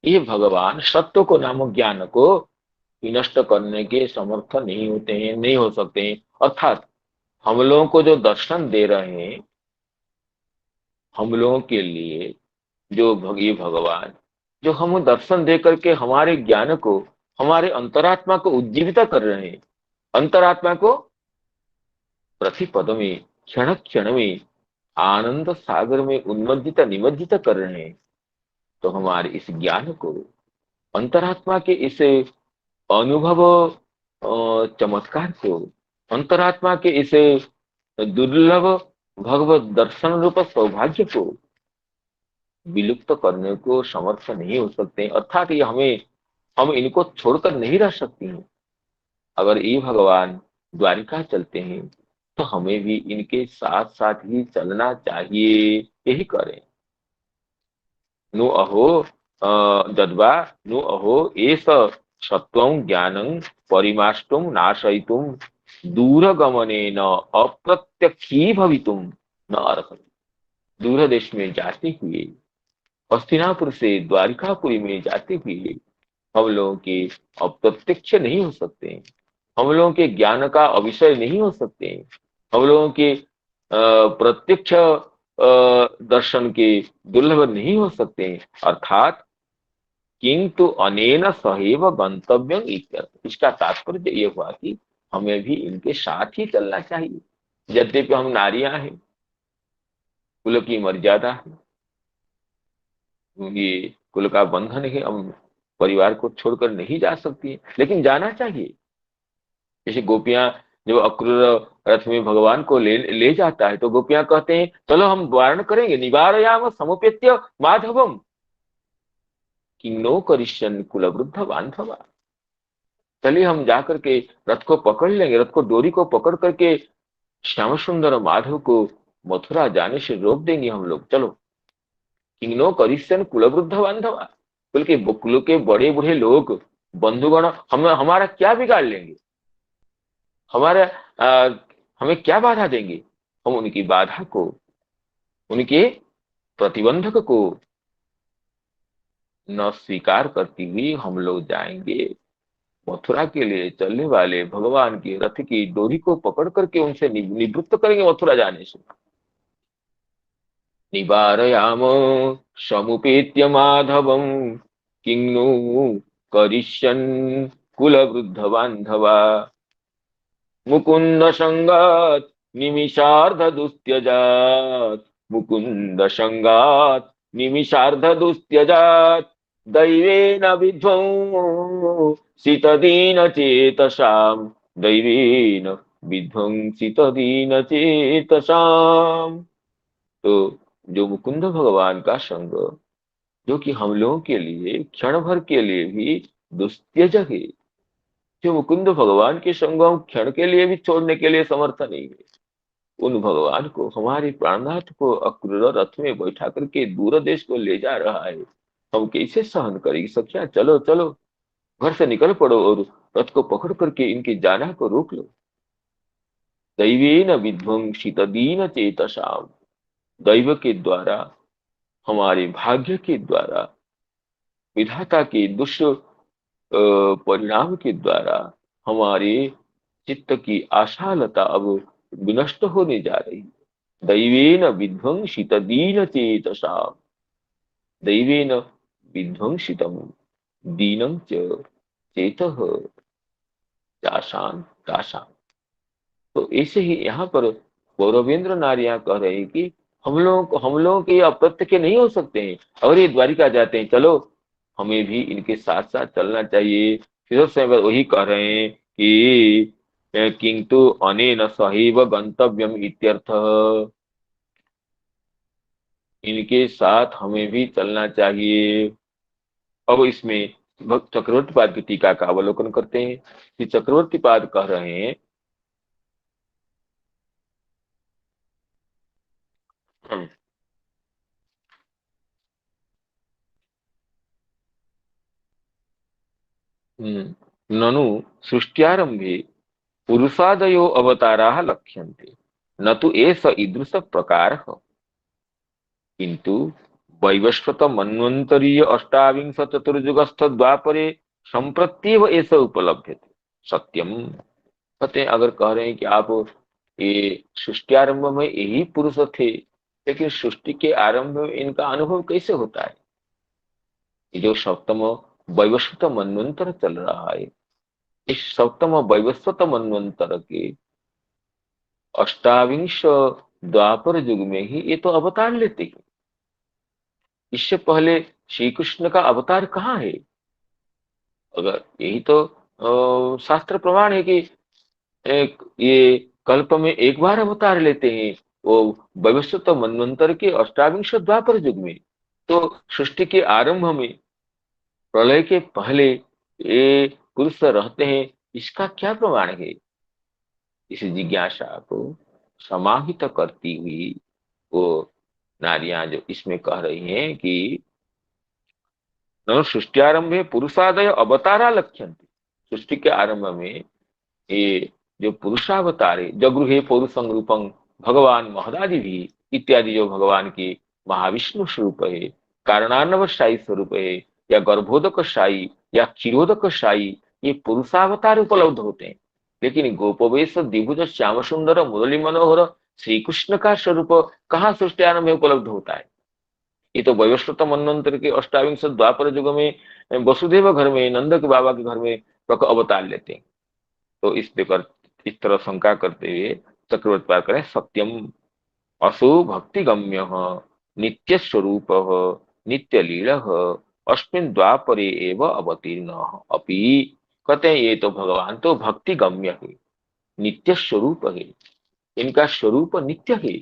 ये भगवान सत्य को नामक ज्ञान को विनष्ट करने के समर्थ नहीं होते हैं, नहीं हो सकते हैं। अर्थात हम लोगों को जो दर्शन दे रहे हैं, हम लोगों के लिए जो ये भगवान जो हम दर्शन दे करके हमारे ज्ञान को, हमारे अंतरात्मा को उज्जीवित कर रहे हैं, अंतरात्मा को प्रतिपद में क्षण क्षण में आनंद सागर में उन्मज्जित निमज्जित कर रहे हैं। तो हमारे इस ज्ञान को, अंतरात्मा के इस अनुभव चमत्कार को, अंतरात्मा के इस दुर्लभ भगवत दर्शन रूप सौभाग्य को विलुप्त करने को समर्थ नहीं हो सकते। अर्थात ये हम इनको छोड़कर नहीं रह सकते हैं। अगर ये भगवान द्वारिका चलते हैं तो हमें भी इनके साथ साथ ही चलना चाहिए। यही करें। नु अहो दद्वा नु अहो एष सत्वं ज्ञानं परिमाष्टुम नाशयितुम दूरगमनेन अप्रत्यक्षी भवितुम न अर्हति। दूर देश में जाते हुए, हस्तिनापुर से द्वारिकापुरी में जाते हुए हम लोगों के अप्रत्यक्ष नहीं हो सकते हैं, हम लोगों के ज्ञान का अविषय नहीं हो सकते हैं, हम लोगों के प्रत्यक्ष दर्शन के दुर्लभ नहीं हो सकते हैं। अर्थात किंतु अनेन सहैव गंतव्यम इत्यर्थ। इसका तात्पर्य ये हुआ कि हमें भी इनके साथ ही चलना चाहिए। यद्यपि हम नारियां हैं, कुल की मर्यादा है, ये कुल का बंधन है, हम परिवार को छोड़कर नहीं जा सकती, लेकिन जाना चाहिए। जैसे गोपियां जब अक्रूर रथ में भगवान को ले जाता है तो गोपियां कहते हैं चलो हम वारण करेंगे, निवारयाम समुपेत्य माधवम किन्नो करिष्यन् कुलवृद्ध बांधवा। चलिए हम जाकर के रथ को पकड़ लेंगे, रथ को डोरी को पकड़ करके श्याम सुंदर माधव को मथुरा जाने से रोक देंगे हम लोग। चलो किन्नो करिष्यन् कुलवृद्ध बांधवा, कुल के बड़े बूढ़े लोग बंधुगण हमारा क्या बिगाड़ लेंगे, हमारा हमें क्या बाधा देंगे। हम उनकी बाधा को, उनके प्रतिबंधक को न स्वीकार करती हुई हम लोग जाएंगे। मथुरा के लिए चलने वाले भगवान के रथ की डोरी को पकड़ करके उनसे निवृत्त करेंगे मथुरा जाने से। निवारयाम समुपेत्य माधवम किन्नु करिष्यन् कुलवृद्ध बांधवा मुकुंद संगात निमिषार्ध दुस्त्यजात, मुकुंद संगात निमिषार्ध दुस्त्यजात, दैवेन विध्वंसितदीन चेतसाम, दैवेन विध्वंसितदीन चेतसाम। तो जो मुकुंद भगवान का संग, जो कि हम लोगों के लिए क्षण भर के लिए भी दुस्त्यजक है। जो मुकुंद भगवान के संग हम क्षण के लिए भी छोड़ने के लिए समर्थ नहीं है, उन भगवान को, हमारे प्राणनाथ को अक्रूर रथ में बैठा करके दूर देश को ले जा रहा है, हम कैसे सहन करेंगे? सखिया चलो चलो, घर से निकल पड़ो और रथ को पकड़ करके इनकी जाना को रोक लो। दैवेन विध्वंसित दीन चेतसाम, दैव के द्वारा, हमारे भाग्य के द्वारा, विधाता के दुष्ट परिणाम के द्वारा हमारे चित्त की आशालता अब विनष्ट होने जा रही है। दैवेन विध्वंसित दीन चेतसाम, दैवेन विध्वंसितम दीनं च चेतः दासां दासां। तो ऐसे ही यहाँ पर गौरवेंद्र नारियां कह रहे हैं कि हम लोगों के अप्रत्य के नहीं हो सकते हैं, अगर ये द्वारिका जाते हैं, चलो हमें भी इनके साथ साथ चलना चाहिए। फिर उस समय पर वही कह रहे हैं कि किंतु अनेन सहैव गंतव्यम इत्यर्थः, इनके साथ हमें भी चलना चाहिए। अब इसमें भक्त चक्रवर्ती पाद की टीका का अवलोकन करते हैं कि चक्रवर्ती पाद कह रहे हैं, ननु सृष्ट्यारंभे पुरुषादयो अवताराः लक्ष्यन्ते, न तु एष ईदृश प्रकारः, किन्तु वैवस्वत मन्वन्तरीय अष्टाविंश चतुर्युगस्थ द्वापरे संप्रत्येव एष उपलभ्यते सत्यम। कहते हैं, अगर कह रहे हैं कि आप ये सृष्टि में यही पुरुष थे, लेकिन सृष्टि के आरंभ में इनका अनुभव कैसे होता है? ये जो सप्तम वैवस्वत मनवंतर चल रहा है, इस सप्तम वैवस्वत मनवंतर के अष्टाविंश द्वापर युग में ही ये तो अवतार लेते हैं। इससे पहले श्री कृष्ण का अवतार कहाँ है? अगर यही तो शास्त्र प्रमाण है कि ये कल्प में एक बार अवतार लेते हैं, वो वैवस्वत मनवंतर के अष्टाविंश द्वापर युग में। तो सृष्टि के आरंभ में, प्रलय के पहले ये पुरुष रहते हैं, इसका क्या प्रमाण है? इस जिज्ञासा को समाहित करती हुई वो नारियां जो इसमें कह रही हैं कि न सृष्टियारंभे पुरुषादय अवतारा लक्ष्यन्ते, सृष्टि के आरंभ में ये जो पुरुषावतार है, जगृहे पौरुषं रूपं भगवान महदादि भी इत्यादि, जो भगवान के महाविष्णु स्वरूप है, कारणान्वशायी स्वरूप है, या गर्भोदक शाही या क्षीरोदक शाही, ये पुरुषावतार उपलब्ध होते हैं। लेकिन गोपवेश द्विभुज श्याम सुंदर मुरली मनोहर श्री कृष्ण का स्वरूप कहाँ सृष्टि आरंभ में उपलब्ध होता है? ये तो वैवस्वत मनवंतर के अष्टाविंश द्वापर युग में वसुदेव घर में, नंद के बाबा के घर में अवतार लेते हैं। तो इस तरह शंका करते हुए चक्रवर्ती पाद करें, सत्यम असो भक्ति गम्य नित्य स्वरूप नित्य लील अस्मिन् द्वापरे एव अवतीर्ण अपि। कहते हैं ये तो भगवान तो भक्ति गम्य है, नित्य स्वरूप है, इनका स्वरूप नित्य है।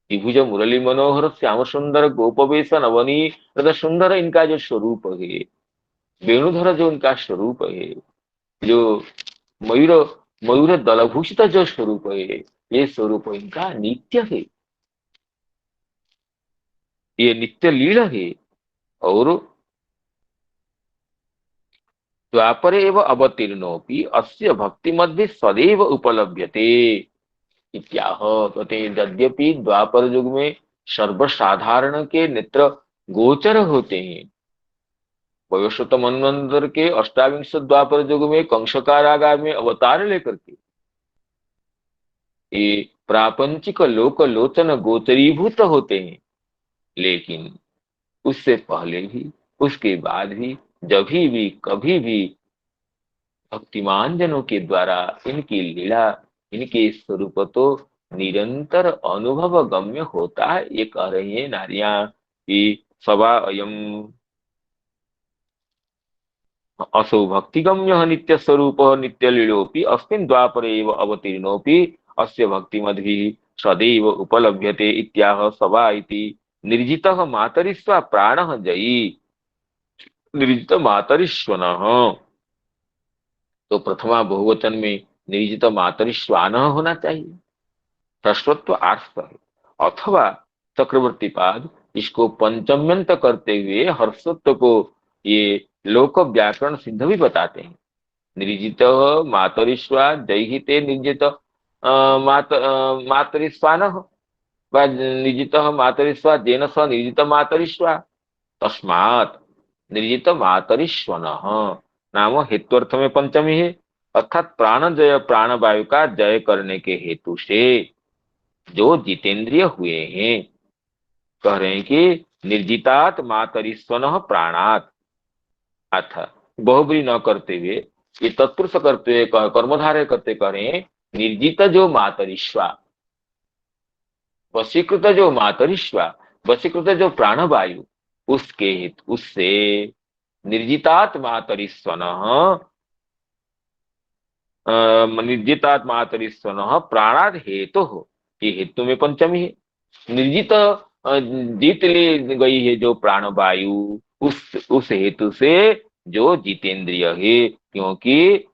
त्रिभुज मुरली मनोहर श्याम सुंदर गोपवेश नवनी सुंदर इनका जो स्वरूप है, वेणुधर जो इनका स्वरूप है, जो मयूर मयूर दलभूषित जो स्वरूप है, ये स्वरूप इनका नित्य है, ये नित्य लीला है। और द्वापरे एव अवतीर्णोपि अस्य भक्ति मध्य सदैव उपलभ्यते इत्याह। कहते हैं, यद्यपि द्वापर युग में सर्वसाधारण के नेत्र गोचर होते हैं, वयोश्वत मनवंतर के अष्टाविंश द्वापर युग में कंसकारागार में अवतार लेकर के ये प्रापंचिक लोक लोचन गोचरीभूत होते हैं, लेकिन उससे पहले भी, उसके बाद भी, जब भी कभी भी भक्तिमान जनों के द्वारा इनकी लीला, इनके स्वरूप तो निरंतर अनुभव गम्य होता है। ये कह रही है नारियां कि सवा अयम असौ भक्तिगम्य नित्य स्वरूप नित्य लीलोपि अस्मिन् द्वापरे एव अवतीर्णोपि अस्य भक्तिमद्भिः सदैव उपलभ्यते इत्याह सवा इति निर्जित मातरिस्वा प्राण जयी निर्जित मातरिश्वन। तो प्रथमा बहुवचन में निर्जित मातरिश्वान होना चाहिए, ह्रस्वत्व आर्थ है। अथवा चक्रवर्ती पाद इसको पंचम्यंत करते हुए हर्षत्व को ये लोक व्याकरण सिद्ध भी बताते हैं। निर्जित मातरिश्वा जयहिते निर्जित मातरिस्वान वा निर्जित मातरिस्वा जेन स निर्जित मातरिश्वा तस्मात् निर्जित मातरिश्वन नाम हेतुअर्थ में पंचमी है, अर्थात प्राण जय प्राण वायु का जय करने के हेतु से जो जितेंद्रिय हुए हैं। कह रहे हैं कि निर्जितात मातरिस्वन प्राणात, अर्थात बहुब्री न करते हुए ये तत्पुरुष करते हुए कर्मधारय करते कह रहे हैं निर्जित जो मातरिश्वा, वशीकृत जो मातरिश्वा, वशीकृत जो प्राणवायु उसके हित उससे निर्जितात मातरिस्वन निर्जितात मातरिस्वन प्राणाद हेतु हो, ये हेतु में पंचमी है। निर्जित जीत ले गई है जो प्राणवायु उस हेतु से जो जितेंद्रिय है, क्योंकि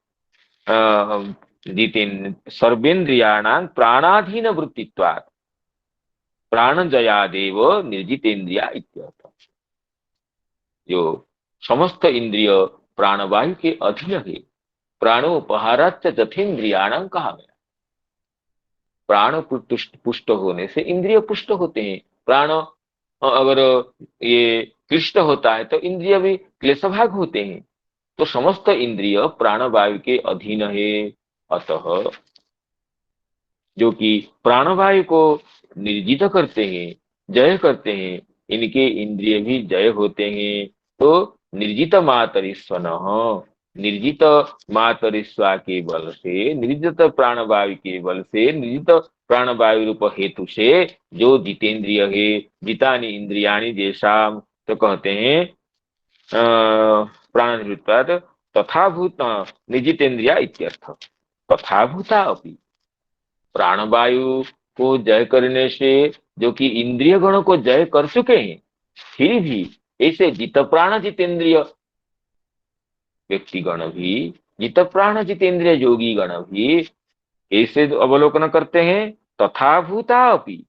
जितेन्द्र सर्वेन्द्रियाणां प्राणाधीन वृत्तित्वात् प्राण जयादेव निर्जितेन्द्रिया इत्यर्थ। जो समस्त इंद्रिय प्राणवायु के अधीन है, प्राणोपहाराच जथेन्द्रियाणां कहा गया। प्राण पुष्ट होने से इंद्रिय पुष्ट होते हैं। प्राण अगर ये क्लिष्ट होता है तो इंद्रिय भी क्लेशभाग होते हैं। तो समस्त इंद्रिय प्राणवायु के अधीन है। अतः जो कि प्राणवायु को निर्जित करते हैं, जय करते हैं, इनके इंद्रिय भी जय होते हैं। तो निर्जित मातरिस्वन, निर्जित मातरिस्वा के बल से, निर्जित प्राणवायु के बल से, निर्जित प्राणवायु रूप हेतु से जो जितेंद्रिय है, जितानि इंद्रियाणि जेषाम, तो कहते हैं प्राण तथा भूत निर्जितेन्द्रिया इत्यर्थ। तथा भूता अपि, प्राणवायु को जय करने से जो कि इंद्रिय गणों को जय कर चुके हैं, फिर भी ऐसे जित प्राण जितेंद्रिय व्यक्ति गण भी, जित प्राण जितेंद्रिय योगी गण भी ऐसे अवलोकन करते हैं। तथा भूता अपि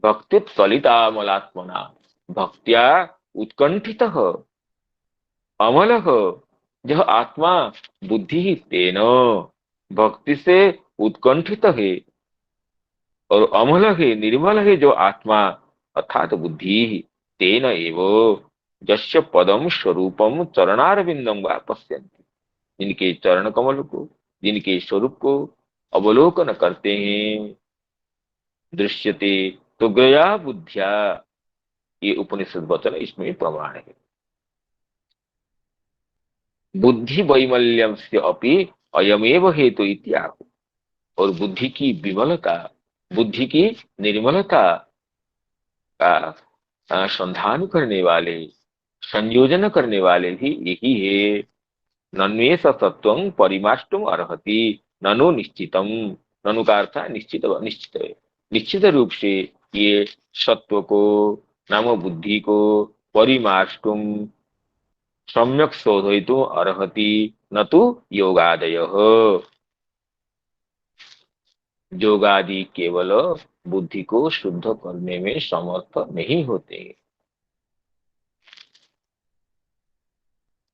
भक्त्युत्सलितामलात्मना, भक्त्या उत्कंठित अमल यह आत्मा बुद्धि तेन, भक्ति से उत्कंठित है और अमल है, निर्मल है जो आत्मा अर्थात बुद्धि, तेन एव जस्य पदम स्वरूपम चरणारविंदम वा पश्यन्ति, जिनके चरण कमल को, जिनके स्वरूप को अवलोकन करते हैं। दृश्यते तो गया बुद्धिया, ये उपनिषद वचन इसमें प्रमाण है। बुद्धि वैमल्यम से अपि अयमेव हेतु इत्याह, और बुद्धि की विमलता, बुद्धि की निर्मलता का संधान करने वाले, संयोजन करने वाले भी यही है। नन्वेष सत्वं परिमाष्टुम अर्हति ननु निश्चितम, ननु का अर्थ निश्चित, निश्चित है, निश्चित रूप से ये सत्व को, नाम बुद्धि को परिमाष्टुम सम्यक शोधयितुम अर्हति न तो योगादयः, योगादि केवल बुद्धि को शुद्ध करने में समर्थ नहीं होते।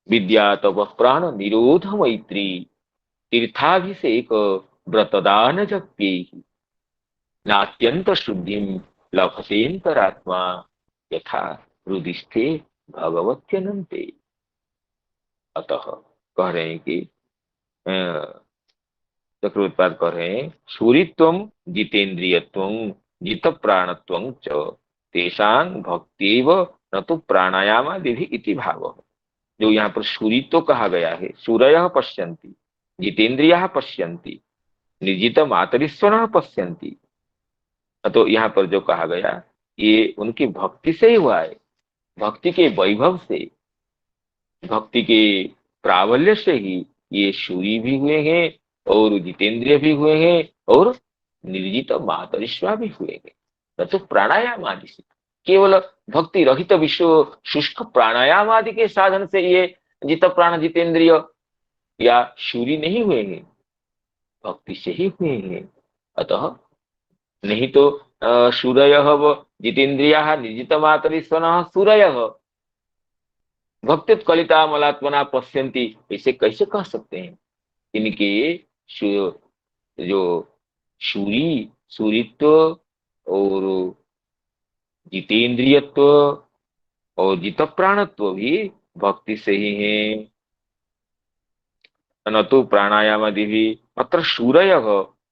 विद्या तप प्राण निरोध मैत्री तीर्थाभिषेक व्रतदान जप्ये नात्यंत शुद्धिम लभतेन्तरात्मा यथा हृदिस्थे भगवत्यनंते। अतः कह रहे हैं कि चक्रवर्ती कह रहे हैं सूरित्वं जितेन्द्रियत्वं जित प्राणत्वं च तेषां भक्त्यैव न तो प्राणायामादिभिः इति भावः। जो यहाँ पर सूरित्व कहा गया है, सूरयः पश्यन्ति, जितेन्द्रियः पश्यन्ति, निर्जित मातरिस्वनः पश्यन्ति, तो यहाँ पर जो कहा गया ये उनकी भक्ति से ही हुआ है। भक्ति के वैभव से, भक्ति के प्राबल्य से ही ये सूरी भी हुए हैं और जितेंद्रिय भी हुए हैं और निर्जित मातरिश्वा भी हुए हैं, न तो प्राणायाम आदि से। केवल भक्ति रहित विश्व शुष्क प्राणायाम आदि के साधन से ये जित प्राण जितेंद्रिय या शूरी नहीं हुए हैं, भक्ति से ही हुए हैं। अतः नहीं तो सूरय जितेन्द्रिया निर्जित मातरी सन सूरय भक्ति कलिता मलात्मना पश्यंती, ऐसे कैसे कह सकते हैं? इनके जो सूरित्व और जितेंद्रियत्व और जित प्राणत्व भी भक्ति से ही है। न तो प्राणायामादि भी। अत्र शूरय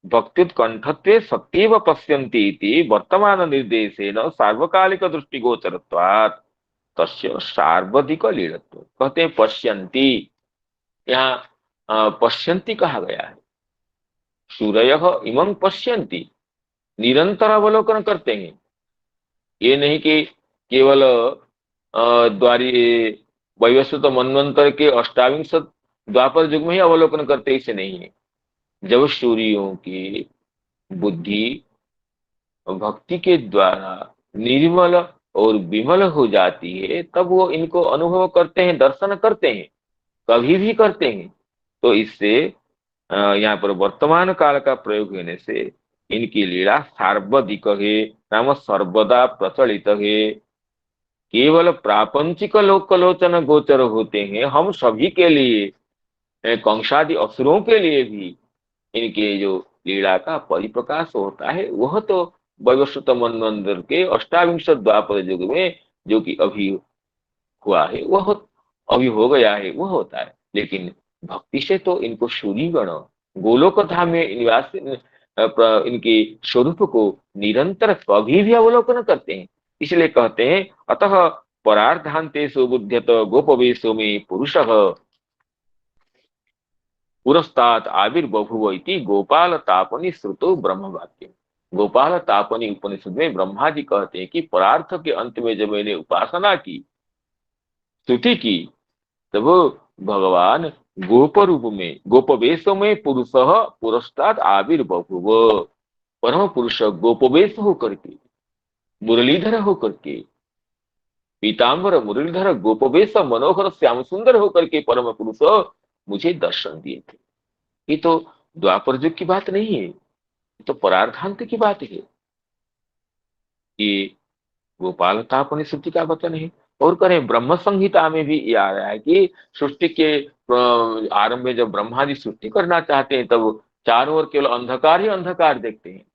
भक्त्युत्कंठत्वे सत्येव पश्यन्ति इति वर्तमान निर्देशेन सार्वकालिक दृष्टिगोचरत्वात् तस्य सार्वधिक लीलत्व। कहते हैं पश्यन्ति, यहाँ पश्यन्ति कहा गया है। सूरयः इमं पश्यन्ति, निरंतर अवलोकन करते हैं। ये नहीं कि केवल द्वारी वैवस्वत मनवंतर के अष्टाविंश द्वापर युग में ही अवलोकन करते, इसे नहीं है। जब सूर्यों की बुद्धि भक्ति के द्वारा निर्मल और विमल हो जाती है, तब वो इनको अनुभव करते हैं, दर्शन करते हैं, कभी भी करते हैं। तो इससे यहाँ पर वर्तमान काल का प्रयोग होने से इनकी लीला सार्वधिक है, नाम सर्वदा प्रचलित है। केवल प्रापंचिक लोकलोचन गोचर होते हैं हम सभी के लिए, कंसादि असुरों के लिए भी इनके जो लीला का परिप्रकाश होता है वह तो वैवस्वत मनवंतर के अष्टाविंश द्वापर युग में जो कि अभी हुआ है, वह अभी हो गया है, वह होता है। लेकिन भक्ति से तो इनको सूरीगण गोलोक धाम में निवास इनके स्वरूप को निरंतर कभी भी अवलोकन करते हैं। इसलिए कहते हैं अतः परार्धान्तेषु बुध्यत गोपवेशो में पुरुषः पुरस्तात् आविर्बभूव इति गोपाल तापनी श्रुतो ब्रह्म वाक्य। गोपाल तापनी उपनिषद में ब्रह्मा जी कहते हैं कि परार्थ के अंत में जब मैंने उपासना की, स्तुति की, तब भगवान गोप रूप में गोपवेश में पुरुष पुरस्तात् आविर्बभूव, परम पुरुष गोपवेश होकर के, मुरलीधर होकर के, पीताम्बर मुरलीधर गोपवेश मनोहर श्याम सुंदर होकर के परम पुरुष मुझे दर्शन दिए थे। ये तो द्वापर युग की बात नहीं है, ये तो परार्धांत की बात है। ये गोपाल तापनी श्रुति का वचन है। और करें ब्रह्म संहिता में भी ये आ रहा है कि सृष्टि के आरंभ में जब ब्रह्मा जी सृष्टि करना चाहते हैं तब चारों ओर केवल अंधकार ही अंधकार देखते हैं।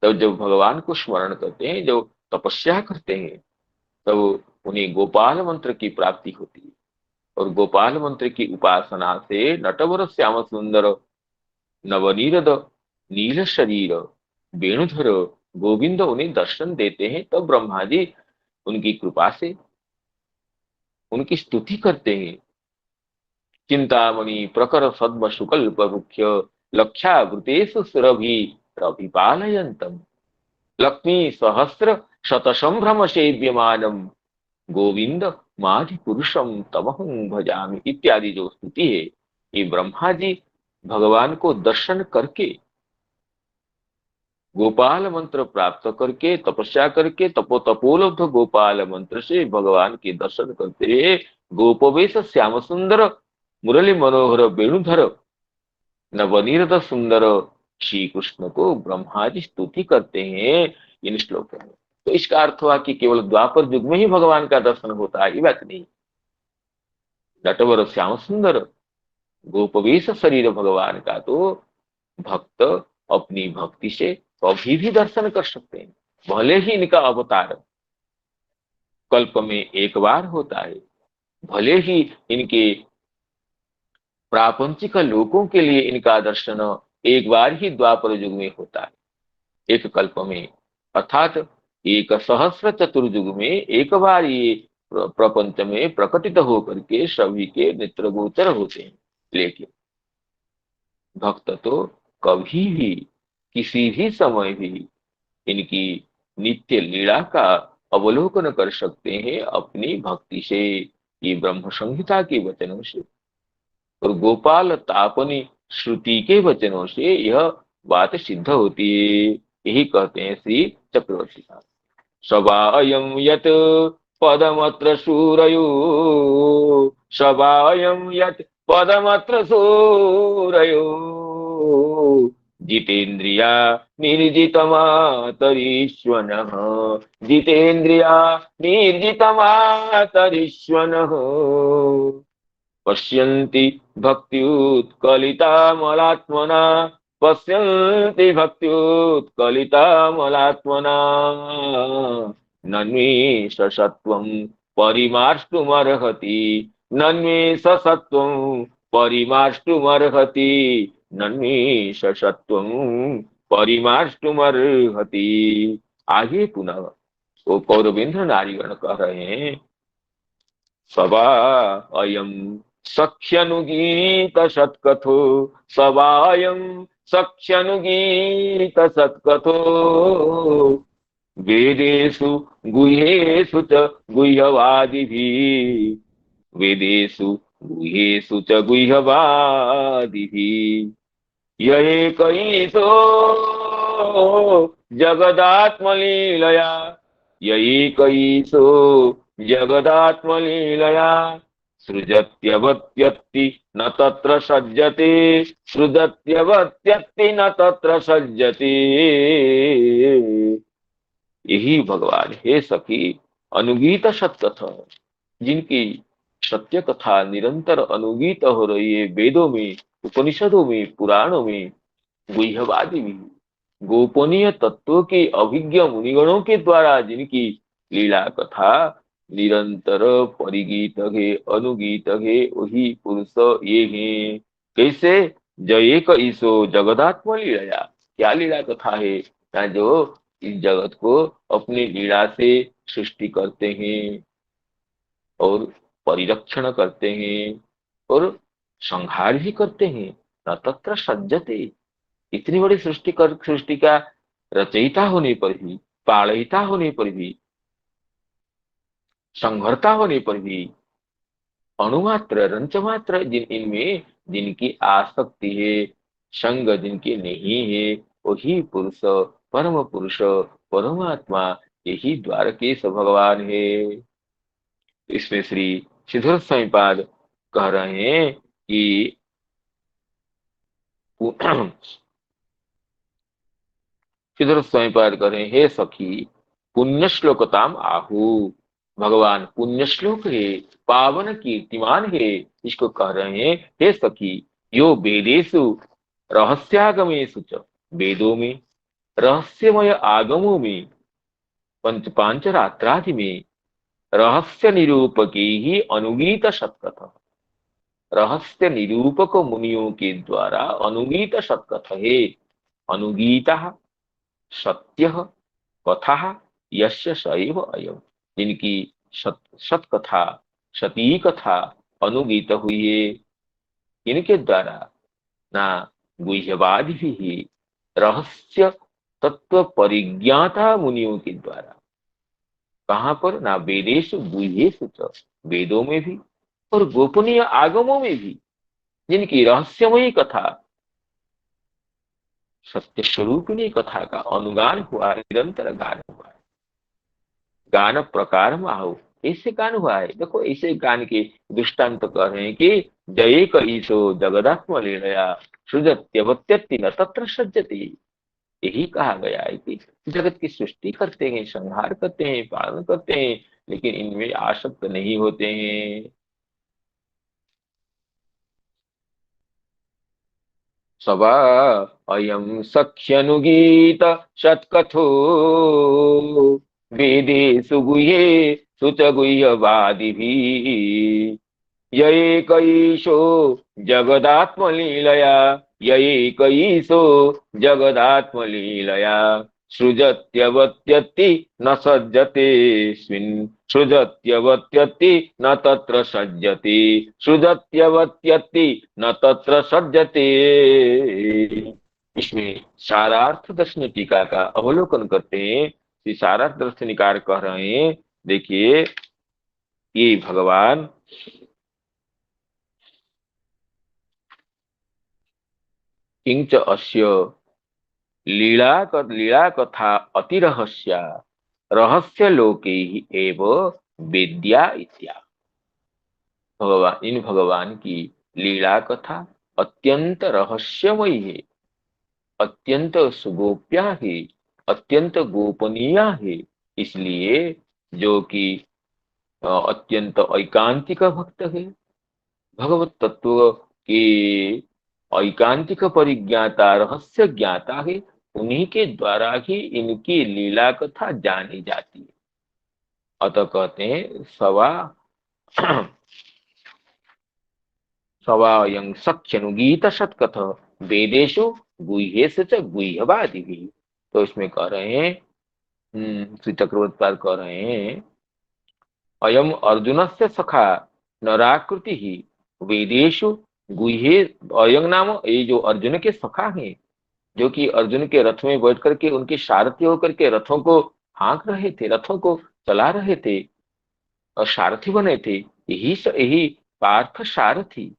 तब जब भगवान को स्मरण करते हैं, जो तपस्या करते हैं, तब उन्हें गोपाल मंत्र की प्राप्ति होती है। और गोपाल मंत्र की उपासना से नटवर श्याम सुंदर नवनीरद नील शरीर वेणुधर गोविंद उन्हें दर्शन देते हैं। तब ब्रह्मा जी उनकी कृपा से उनकी स्तुति करते हैं। चिंतामणि प्रकर सद्म शुकल्प मुख्य लक्षावृतेषु सुरभि रभिपालयन्तम लक्ष्मी सहस्र शतसंभ्रम सेव्यमानम गोविंद माधि पुरुषम तमहं भजामि इत्यादि जो स्तुति है, ये ब्रह्मा जी भगवान को दर्शन करके, गोपाल मंत्र प्राप्त करके, तपस्या करके, तपोलब्ध गोपाल मंत्र से भगवान के दर्शन करते हुए गोपवेश श्याम सुंदर मुरली मनोहर वेणुधर नवनीरद सुंदर श्री कृष्ण को ब्रह्मा जी स्तुति करते हैं इन श्लोकों में। तो इसका अर्थ हुआ कि केवल द्वापर युग में ही भगवान का दर्शन होता है, ये बात नहीं। नटवर श्याम सुंदर गोपवेश शरीर भगवान का तो भक्त अपनी भक्ति से कभी भी दर्शन कर सकते हैं, भले ही इनका अवतार कल्प में एक बार होता है, भले ही इनके प्रापंचिक लोगों के लिए इनका दर्शन एक बार ही द्वापर युग में होता है, एक कल्प में, अर्थात एक सहस्र चतुर्युग में एक बार ये प्रपंच में प्रकटित होकर के सभी के नेत्र गोचर होते हैं। लेकिन भक्त तो कभी भी किसी भी समय भी इनकी नित्य लीला का अवलोकन कर सकते हैं अपनी भक्ति से, ये ब्रह्म संहिता के वचनों से और गोपाल तापनी श्रुति के वचनों से यह बात सिद्ध होती है। यही कहते हैं श्री चक्रवर्ती साहब। सवायं यत् पदमत्र शूरयो, सवायं यत् पदमत्र शूरयो, जितेन्द्रिया निर्जितमातरीश्वनः, जितेन्द्रिया निर्जितमातरीश्वनः, पश्यन्ति भक्त्युत्कलितामलात्मना, पश्यन्ति भक्त्युत्कलितामलात्मना, नन्वेष सत्त्वं परिमार्ष्टुमर्हति, नन्वेष सत्त्वं परिमार्ष्टुमर्हति, नन्वेष सत्त्वं परिमार्ष्टुमर्हति। आगे पुनः वो कौरवेंद्र नारीगण कह रहे हैं, सवा अयम सख्यनुगीत सत्कथो, सवायम सख्यनुगीत सत्कथो, वेदेषु गुह्येषु च गुह्यवादिभिः, वेदेषु गुह्येषु च गुह्यवादिभिः, य एक ईशो जगदात्मलीलया, य एक ईशो जगदात्मलीलया, सृजत्यवत्यत्ति न तत्र सज्जते, सृजत्यवत्यत्ति न तत्र सज्जते। यही भगवान हे सखी अनुगीत सत्कथा, जिनकी सत्य कथा निरंतर अनुगीत हो रही है, वेदों में, उपनिषदों में, पुराणों में, गुह्यवादी भी, गोपनीय तत्वों के अभिज्ञ मुनिगणों के द्वारा जिनकी लीला कथा निरंतर परिगीत है, अनुगीत है, वही पुरुष ये हैं। कैसे? जय एक ईसो जगदात्म लीला, क्या लीला कथा है? यहाँ जो इस जगत को अपनी लीला से सृष्टि करते हैं और परिरक्षण करते हैं और संहार भी करते हैं, न तत्र सज्जते। इतनी बड़ी सृष्टि का रचयिता होने पर भी, पालयिता होने पर भी, संहर्ता होने पर भी अणुमात्र रंचमात्र इनमें जिनकी आसक्ति है, संग जिनके नहीं है, वही पुरुष, परम पुरुष, परमात्मा, यही द्वारकेश भगवान है। इसमें श्री सिद्धार्थ स्वामीपाद कह रहे हैं कि सिद्धार्थ स्वामीपाद कह रहे हैं, हे सखी पुण्य श्लोकताम आहु, भगवान पुण्य श्लोक है, पावन कीर्तिमान है, इसको कह रहे हैं हे सखी। यो वेदेषु रहस्यागमेषु च, वेदों में, रहस्यमय आगमों में, पंच पांचरात्रादि में, रहस्य निरूपकी ही अनुगीत सत्कथा, रहस्य निरूपक मुनियों के द्वारा अनुगीत सत्कथ है। अनुगीता सत्य कथा यस्य सैव अयम, जिनकी सत्कथा, सती कथा अनुगीत हुई है, इनके द्वारा ना गुह्यवाद ही, रहस्य तत्व परिज्ञाता मुनियों के द्वारा, कहाँ पर? ना वेदेषु गुह्येषु च, वेदों में भी और गोपनीय आगमों में भी, जिनकी रहस्यमयी कथा, सत्य स्वरूपिणी कथा का अनुगान हुआ, निरंतर गान हुआ, गान प्रकार माहो, ऐसे गान हुआ है। देखो ऐसे गान के दृष्टांत कर रहे हैं कि जय ईशो जगदात्म लीलया, सृजत्यवत्यत्ति न तत्र सज्जति। यही कहा गया है कि जगत की सृष्टि करते हैं, संहार करते हैं, पालन करते हैं, लेकिन इनमें आसक्त नहीं होते हैं। सवा अयम सख्यनुगीत सत्कथो, वेदेषु गुह्ये सुच गुह्यवादिभिः, य एक ईशो जगदात्मलीलया, य एक ईशो जगदात्मलीलया, सृजत्यवत्यत्ति न सज्जतेऽस्मिन्, सृजत्यवत्यत्ति न तत्र सज्जते, सृजत्यवत्यत्ति न तत्र सज्जते। इसमें सारार्थ दर्शन टीका का अवलोकन करते हैं। श्री सारार्थ दर्शनिकार कह रहे हैं, देखिए ये भगवान किंच अस्य लीला कथा अतिरहस्या, रहस्य लोके ही एव वेद्या इत्या। भगवान, इन भगवान की लीला कथा अत्यंत रहस्यमयी है, अत्यंत सुगोप्या है, अत्यंत गोपनीय है। इसलिए जो कि अत्यंत ऐकांतिक भक्त है, भगवत तत्व के ऐकांतिक परिज्ञाता, रहस्य ज्ञाता है, उन्हीं के द्वारा ही इनकी लीला कथा जानी जाती है। अतः कहते हैं सवा सवायं सख्यनुगीत सत्कथ वेदेशु गुह्येषु च गुह्यवादि भी। तो इसमें कह रहे हैं, श्री चक्रवर्ती कह रहे हैं, अयम अर्जुनस्य सखा नराकृति ही वेदेशु गुह्ये। अयं नाम, ये जो अर्जुन के सखा हैं, जो कि अर्जुन के रथ में बैठ करके उनके सारथी होकर के रथों को हाँक रहे थे, रथों को चला रहे थे और सारथी बने थे, यही पार्थ सारथी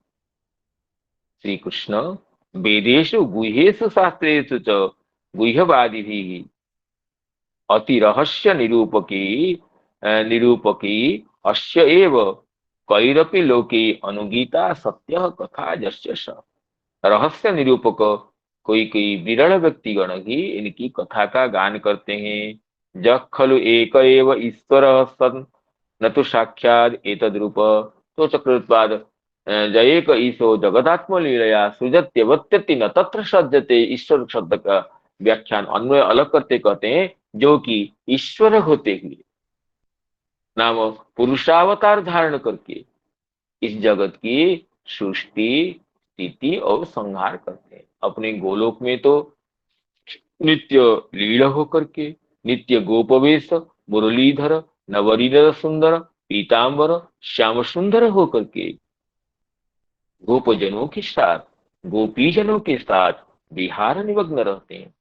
श्री कृष्ण वेदेशु गुह्येषु शास्त्रेषु च गुह्यवादिभिः अति रहस्य निरूपकी अस्य एव कैरपि लोके अनुगीता सत्य कथा यस्य स। रहस्य निरूपक कोई कोई विरल व्यक्तिगण ही इनकी कथा का गान करते हैं। जग खलु एक एव ईश्वर सन न तो साक्षात एतद्रूप। तो चक्रवाद जयेक ईशो जगदात्म लीलया सृजत्यवत्यति न तत्र सज्जते। ईश्वर शब्द का व्याख्यान अन्वय अलग करते कहते हैं जो कि ईश्वर होते हुए नाम पुरुषावतार धारण करके इस जगत की सृष्टि, स्थिति और संहार करते हैं। अपने गोलोक में तो नित्य लीला होकर के, नित्य गोपवेश, मुरलीधर, नवरीधर सुंदर, पीतांबर, श्याम सुंदर होकर के गोपजनों के साथ, गोपीजनों के साथ विहार निमग्न रहते हैं।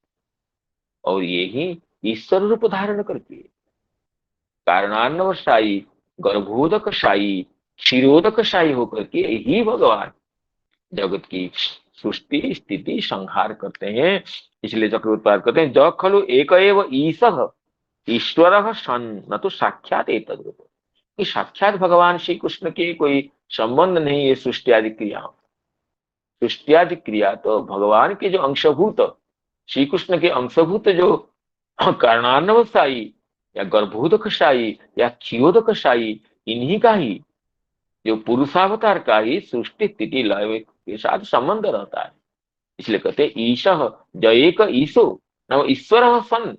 और यही ईश्वर रूप धारण करके कारणान्नवशायी, गर्भोदकशायी, क्षीरोदकशायी होकर के ही भगवान जगत की सृष्टि, स्थिति, संहार करते हैं। इसलिए चक्रवर्ती कहते हैं ज खलु एक एव ईशः ईश्वर सन न तो साक्षात एतद्रूप। कि साक्षात भगवान श्री कृष्ण के कोई संबंध नहीं है सृष्टि आदि क्रिया। सृष्टि आदि क्रिया तो भगवान के जो अंशभूत, श्री कृष्ण के अंशभूत जो कारणान्वशायी या गर्भोदकशायी या क्षीरोदकशायी, इन्हीं का ही, जो पुरुषावतार का ही सृष्टि स्थिति लय के साथ संबंध रहता है। इसलिए कहते हैं ईशः जयेक ईशो नाम ईश्वर सन,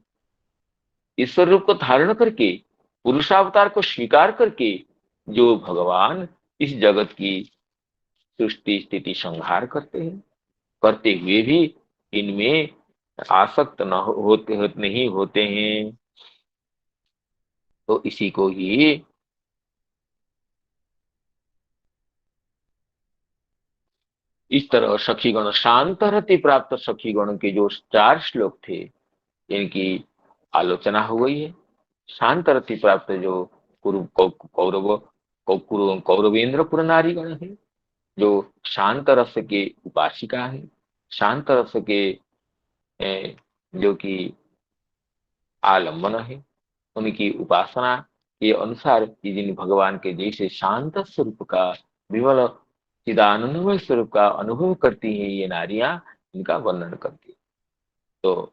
ईश्वर रूप को धारण करके, पुरुषावतार को स्वीकार करके जो भगवान इस जगत की सृष्टि स्थिति संहार करते हैं, करते हुए भी इनमें आसक्त न होते नहीं होते हैं। तो इसी को ही इस तरह सखीगण शांत रति प्राप्त सखीगण के जो 4 श्लोक थे, इनकी आलोचना हो गई है। शांत रति प्राप्त जो कौरवेंद्र पुर नारीगण है, जो शांत रस के उपासिका है, शांत रस के जो कि आलंबन है, उनकी उपासना के अनुसार जिन भगवान के जैसे शांत स्वरूप का, विमल चिदानंदमय स्वरूप का अनुभव करती हैं ये नारियां, इनका वर्णन करती है। तो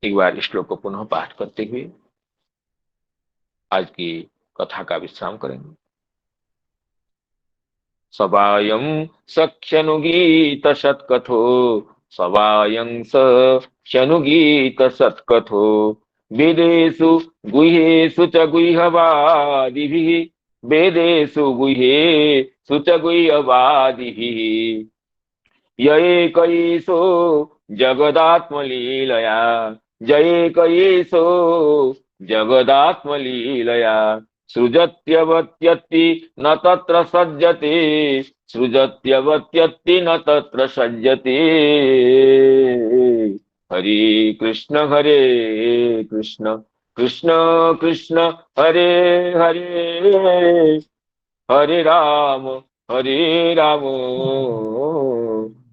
एक बार श्लोक को पुनः पाठ करते हुए आज की कथा का विश्राम करेंगे। सवायं सख्यनुगीत सत्कथो सवायं सख्यनुगीत सत्कथो वेदेषु गुह्येषु च गुह्यवादिभिः वेदेषु गुह्येषु च गुह्यवादिभिः य एक ईशो जगदात्मलीलया जयेक ईशो जगदात्मलीलया सृजत्यवत्यति न तत्र सज्जते सृजत्यवत्यति न तत्र सज्जते। हरे कृष्ण कृष्ण कृष्ण हरे हरे हरे राम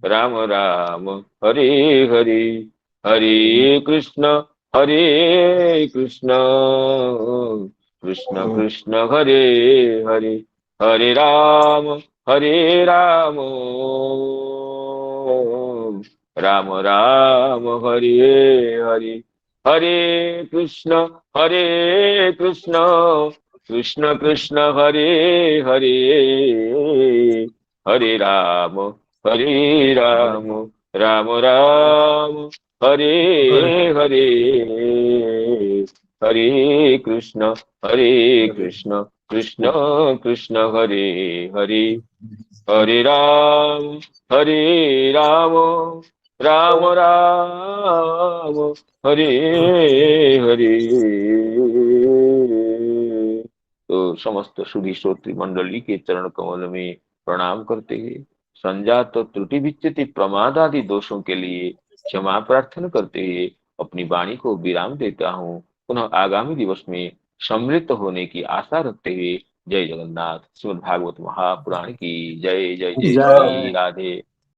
राम राम हरे हरे हरे कृष्ण हरे कृष्ण कृष्ण कृष्ण हरे हरे, हरे राम राम राम हरे हरे, हरे कृष्ण कृष्ण कृष्ण कृष्ण हरे हरे, हरे राम राम राम हरे हरे, हरे कृष्ण कृष्ण कृष्ण कृष्ण हरे हरे, हरे राम राम राम हरे हरे। तो समस्त सुधी श्रोत्री मंडली के चरण कमल में प्रणाम करते हैं, संजात त्रुटि विच्युति प्रमाद आदि दोषों के लिए क्षमा प्रार्थना करते हुए अपनी वाणी को विराम देता हूँ। पुनः आगामी दिवस में सम्मिलित होने की आशा रखते हुए जय जगन्नाथ। श्रीमद् भागवत महापुराण की जय, जय जय जय श्री राधे।